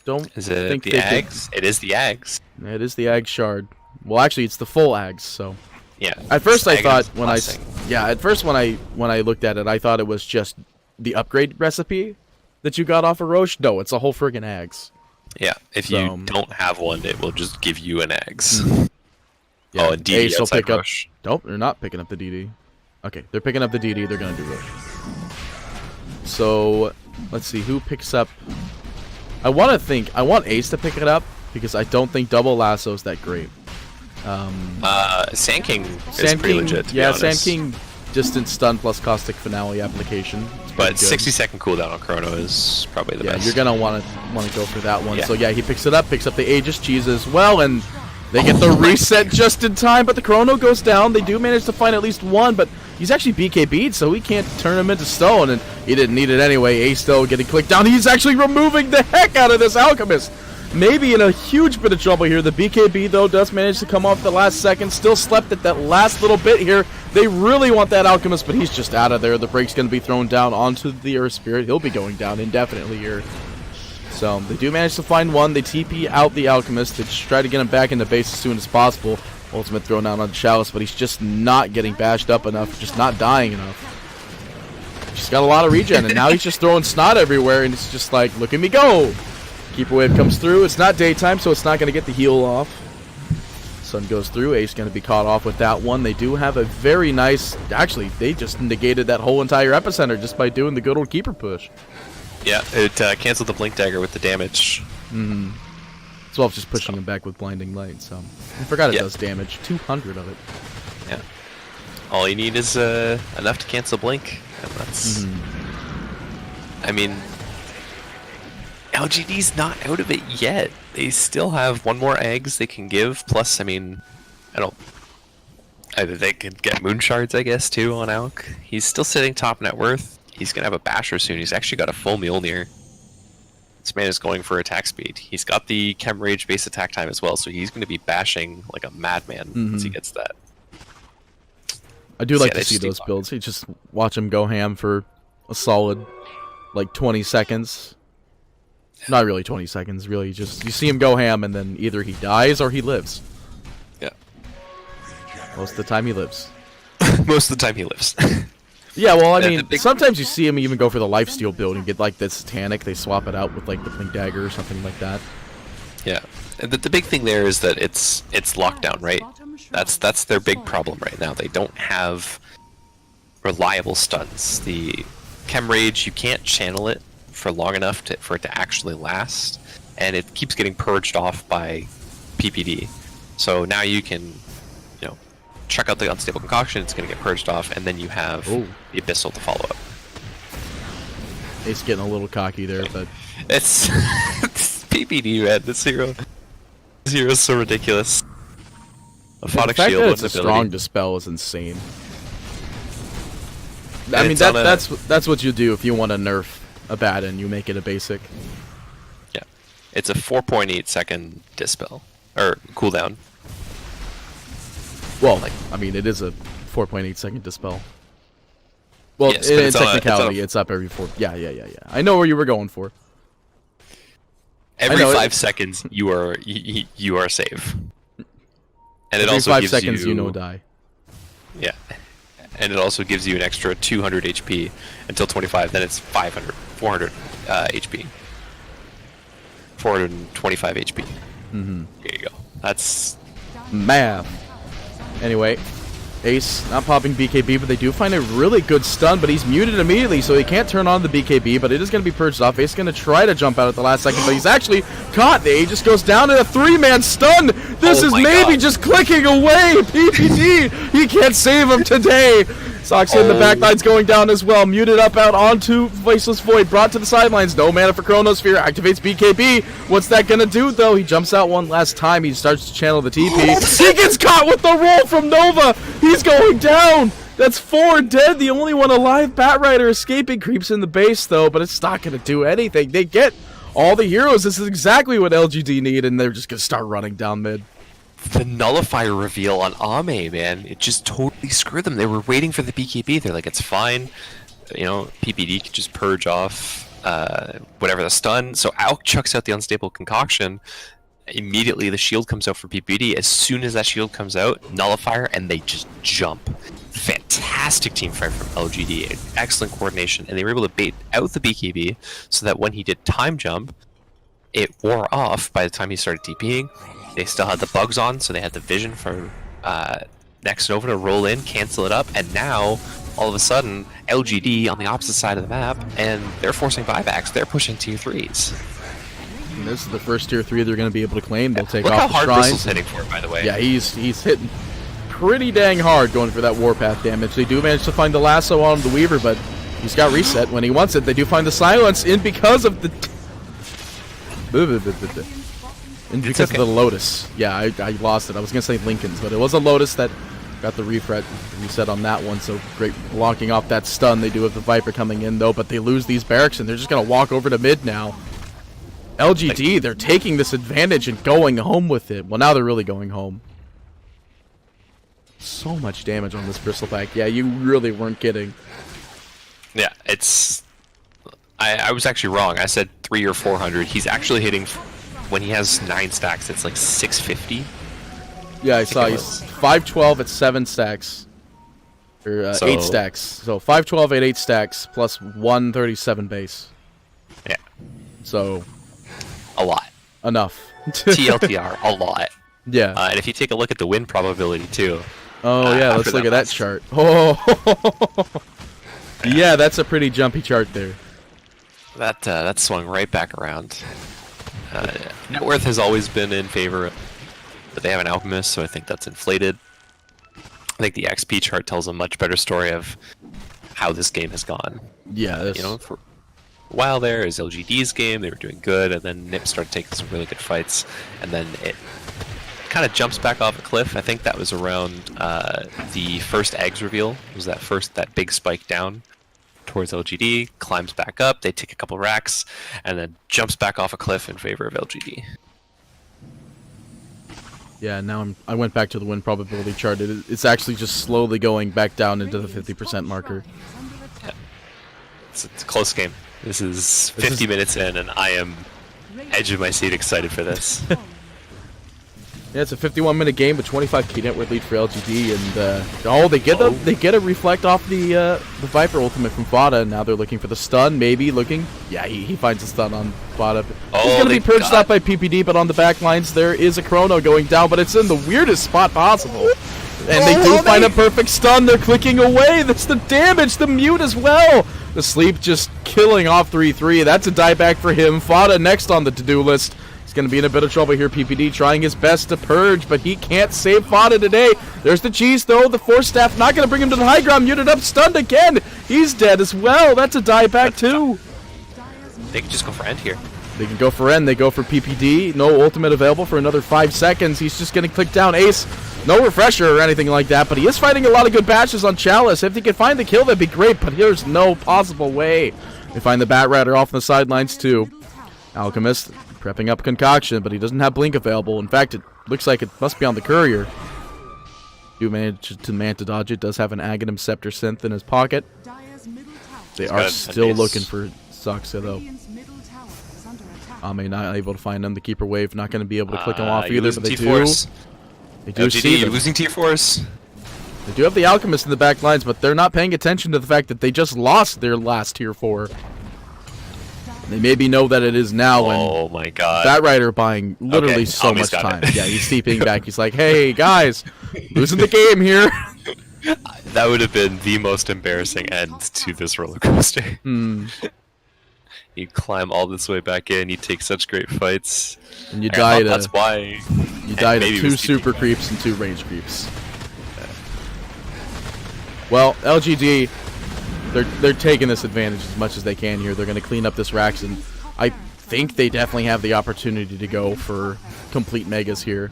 Is it the Ags? It is the Ags. It is the Ag Shard. Well, actually, it's the full Ags, so. Yeah. At first I thought when I looked at it, I thought it was just the upgrade recipe that you got off of Roche. No, it's a whole friggin' Ags. Yeah, if you don't have one, it will just give you an Ags. Yeah, oh, and DD Ace will pick Roche. up. Nope, they're not picking up the DD. Okay, they're picking up the DD. They're gonna do Roche. So let's see who picks up. I want Ace to pick it up because I don't think double lasso is that great. Sand King is pretty legit, to be honest. Sand King distant stun plus caustic finale application. But 60-second cooldown on Chrono is probably the best. Yeah, you're gonna want to go for that one. Yeah. So yeah, he picks it up, picks up the Aegis cheese as well, and they get the reset just in time. But the Chrono goes down. They do manage to find at least one, but he's actually BKB'd, so he can't turn him into stone, and he didn't need it anyway. Ace still getting clicked down. He's actually removing the heck out of this Alchemist. Maybe in a huge bit of trouble here. The BKB, though, does manage to come off the last second. Still slept at that last little bit here. They really want that Alchemist, but he's just out of there. The break's going to be thrown down onto the Earth Spirit. He'll be going down indefinitely here. So they do manage to find one. They TP out the Alchemist. They just try to get him back into base as soon as possible. Ultimate thrown out on Chalice, but he's just not getting bashed up enough. Just not dying enough. He's got a lot of regen, and now he's just throwing snot everywhere, and it's just like, look at me go. Keeper Wave comes through. It's not daytime, so it's not going to get the heal off. Sun goes through. Ace going to be caught off with that one. They do have a very nice... Actually, they just negated that whole entire Epicenter just by doing the good old Keeper push. Yeah, it canceled the Blink Dagger with the damage. That's well as just pushing him back with blinding light. So I forgot it does damage. 200 of it. Yeah. All you need is enough to cancel blink, and that's. I mean, LGD's not out of it yet. They still have one more eggs they can give. Plus, I mean, I don't. Either they could get moon shards, I guess, too on Alk. He's still sitting top net worth. He's gonna have a basher soon. He's actually got a full Mjolnir. This man is going for attack speed. He's got the Chem Rage base attack time as well, so he's going to be bashing like a madman once he gets that. I do like to see those builds. You just watch him go ham for a solid, like 20 seconds. Not really 20 seconds, really. Just you see him go ham, and then either he dies or he lives. Yeah. Most of the time he lives. Most of the time he lives. Yeah, well, I mean, sometimes you see him even go for the lifesteal build and get like the satanic. They swap it out with like the blink dagger or something like that. Yeah, and the big thing there is that it's lockdown, right? That's their big problem right now. They don't have reliable stuns. The Chem Rage, you can't channel it for long enough for it to actually last, and it keeps getting purged off by PPD. So now you can, check out the Unstable Concoction, it's going to get purged off, and then you have the Abyssal to follow up. It's getting a little cocky there, but... It's PPD, man. This hero is so ridiculous. The fact that it's a strong Dispel is insane. I mean, that's what you do if you want to nerf a Baton. You make it a basic. Yeah. It's a 4.8 second Dispel. Or cooldown. Well, I mean, it is a 4.8 second Dispel. Well, yes, in technicality, it's up every 4... Yeah. I know where you were going for. Every 5 seconds, you are safe. And it also 5 gives seconds, you die. Yeah. And it also gives you an extra 200 HP until 25. Then it's 400 HP. 425 HP. Here you go. That's... Math. Anyway, Ace not popping BKB, but they do find a really good stun, but he's muted immediately, so he can't turn on the BKB, but it is going to be purged off. Ace is going to try to jump out at the last second, but he's actually caught. The Aegis goes down in a 3-man stun. This is maybe just clicking away. PPD, he can't save him today. Soxy in the backline's going down as well. Muted up out onto Faceless Void. Brought to the sidelines. No mana for Chronosphere. Activates BKB. What's that going to do, though? He jumps out one last time. He starts to channel the TP. He gets caught with the roll from Nova. He's going down. That's 4 dead. The only one alive. Batrider escaping. Creeps in the base, though, but it's not going to do anything. They get all the heroes. This is exactly what LGD need, and they're just going to start running down mid. The Nullifier reveal on Ame, man, it just totally screwed them. They were waiting for the BKB. They're like, it's fine. PPD can just purge off whatever the stun. So Alk chucks out the Unstable Concoction. Immediately, the shield comes out for PPD. As soon as that shield comes out, Nullifier, and they just jump. Fantastic team fight from LGD. Excellent coordination. And they were able to bait out the BKB so that when he did time jump, it wore off by the time he started TPing. They still had the bugs on, so they had the vision for Next Nova to roll in, cancel it up, and now, all of a sudden, LGD on the opposite side of the map, and they're forcing buybacks. They're pushing tier 3s. And this is the first tier 3 they're going to be able to claim. They'll take Look off how the hard shrines. Bristle's hitting for it, by the way. Yeah, he's hitting pretty dang hard going for that Warpath damage. They do manage to find the lasso on the Weaver, but he's got reset when he wants it. They do find the silence in because of the... And because of the Lotus. Yeah, I lost it. I was going to say Lincoln's, but it was a Lotus that got the reset on that one. So great blocking off that stun. They do have the Viper coming in, though, but they lose these barracks, and they're just going to walk over to mid now. LGD, they're taking this advantage and going home with it. Well, now they're really going home. So much damage on this Bristleback. Yeah, you really weren't kidding. Yeah, it's... I was actually wrong. I said 300 or 400. He's actually hitting... When he has 9 stacks, it's like 650. Yeah, I saw he's 512 at 7 stacks. Or 8 stacks. So 512 at 8 stacks plus 137 base. Yeah. So... A lot. Enough. TLTR, a lot. Yeah. And if you take a look at the win probability, too. Oh, yeah, let's look at that chart. Oh, yeah, that's a pretty jumpy chart there. That swung right back around. Net worth has always been in favor, but they have an alchemist, so I think that's inflated. I think the XP chart tells a much better story of how this game has gone. Yeah, You know, for a while there is LGD's game, they were doing good, and then NIP started taking some really good fights, and then it kind of jumps back off a cliff. I think that was around the first eggs reveal. It was that big spike down towards LGD, climbs back up, they take a couple racks, and then jumps back off a cliff in favor of LGD. Yeah, now I went back to the win probability chart. It's actually just slowly going back down into the 50% marker. Yeah. It's a close game. This is 50 minutes in, and I am edge of my seat excited for this. Yeah, it's a 51-minute game with 25k net worth lead for LGD, and they get a reflect off the Viper ultimate from Fada, and now they're looking for the stun, maybe looking. Yeah, he finds a stun on Fada. He's gonna be purged out by PPD, but on the back lines there is a Chrono going down, but it's in the weirdest spot possible. And they do find a perfect stun. They're clicking away. That's the damage. The mute as well. The sleep just killing off 3-3. That's a dieback for him. Fada next on the to-do list. He's going to be in a bit of trouble here. PPD trying his best to purge, but he can't save Fada today. There's the cheese, though. The Force Staff not going to bring him to the high ground. Muted up, stunned again. He's dead as well. That's a dieback, too. They can just go for end here. They can go for end. They go for PPD. No ultimate available for another 5 seconds. He's just going to click down Ace. No refresher or anything like that, but he is fighting a lot of good bashes on Chalice. If he could find the kill, that'd be great, but there's no possible way. They find the Bat Rider off the sidelines, too. Alchemist prepping up Concoction, but he doesn't have Blink available. In fact, it looks like it must be on the Courier. Do manage to dodge it. Does have an Aghanim Scepter synth in his pocket. They are still looking for Soxa, though. Ame not able to find him. The Keeper Wave not going to be able to click him off either, but they do. They do see them. Losing T-Force. They do have the Alchemist in the back lines, but they're not paying attention to the fact that they just lost their last Tier 4. They maybe know that it is now. Oh my god. Bat Rider buying literally so much time. Yeah, he's steeping back. He's like, hey, guys, losing the game here. That would have been the most embarrassing end to this roller coaster. You climb all this way back in, you take such great fights. And you die to... That's why... You die to 2 super creeps and 2 range creeps. Well, LGD... They're taking this advantage as much as they can here. They're going to clean up this Rax, and I think they definitely have the opportunity to go for complete megas here.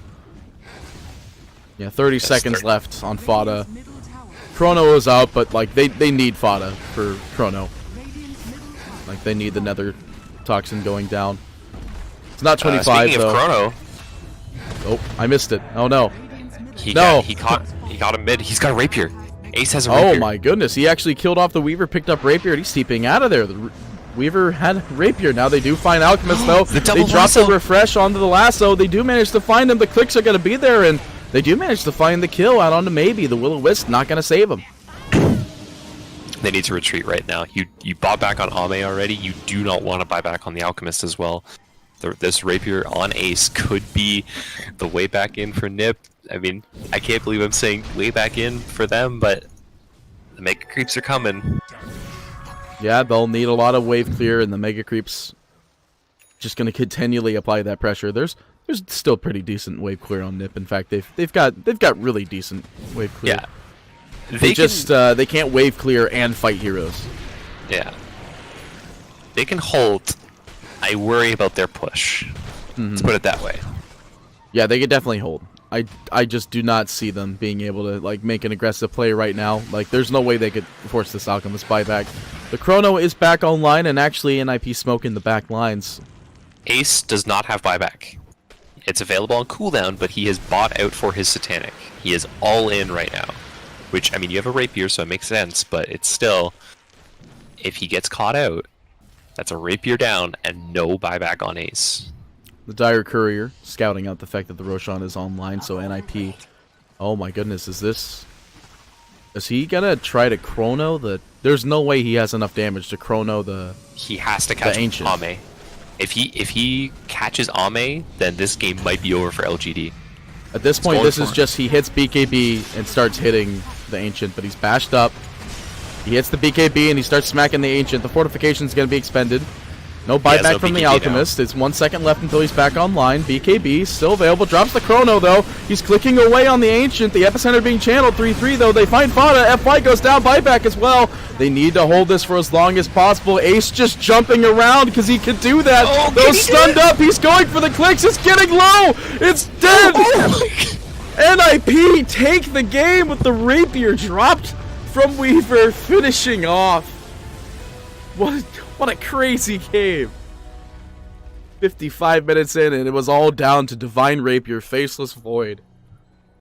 Yeah, 30 seconds left on Fada. Chrono is out, but like they need Fada for Chrono. Like they need the Nether Toxin going down. It's not 25 speaking though. Of Chrono, oh, I missed it. Oh no. He got him mid. He's got a rapier. Ace has a rapier. Oh my goodness, he actually killed off the Weaver, picked up Rapier, and he's steeping out of there. The Weaver had Rapier. Now they do find Alchemist, though. They drop the refresh onto the lasso. They do manage to find him. The clicks are going to be there, and they do manage to find the kill out onto Maybe. The Will-O-Wisp not going to save him. They need to retreat right now. You bought back on Ame already. You do not want to buy back on the Alchemist as well. This Rapier on Ace could be the way back in for Nip. I mean, I can't believe I'm saying way back in for them, but the Mega Creeps are coming. Yeah, they'll need a lot of wave clear, and the Mega Creeps just going to continually apply that pressure. There's still pretty decent wave clear on Nip. In fact, they've got really decent wave clear. Yeah, they can't wave clear and fight heroes. Yeah, they can hold. I worry about their push. Let's put it that way. Yeah, they could definitely hold. I just do not see them being able to like make an aggressive play right now. Like there's no way they could force this Alchemist buyback. The Chrono is back online and actually NIP smoke in the back lines. Ace does not have buyback. It's available on cooldown, but he has bought out for his Satanic. He is all in right now. Which, I mean, you have a Rapier, so it makes sense, but it's still, if he gets caught out, that's a Rapier down and no buyback on Ace. The Dire Courier scouting out the fact that the Roshan is online, so NIP. Oh my goodness, is he gonna try to Chrono the? There's no way he has enough damage to Chrono the. He has to catch Ame. If he catches Ame, then this game might be over for LGD. At this point, this is just he hits BKB and starts hitting the Ancient, but he's bashed up. He hits the BKB and he starts smacking the Ancient. The fortification is gonna be expended. No buyback from the Alchemist. It's 1 second left until he's back online. BKB still available. Drops the Chrono, though. He's clicking away on the Ancient. The Epicenter being channeled 3-3, though. They find Fada. FY goes down. Buyback as well. They need to hold this for as long as possible. Ace just jumping around because he can do that. Oh, though stunned up. He's going for the clicks. It's getting low. It's dead. NIP take the game with the Rapier dropped from Weaver, finishing off. What a crazy game. 55 minutes in, and it was all down to Divine Rapier, Faceless Void.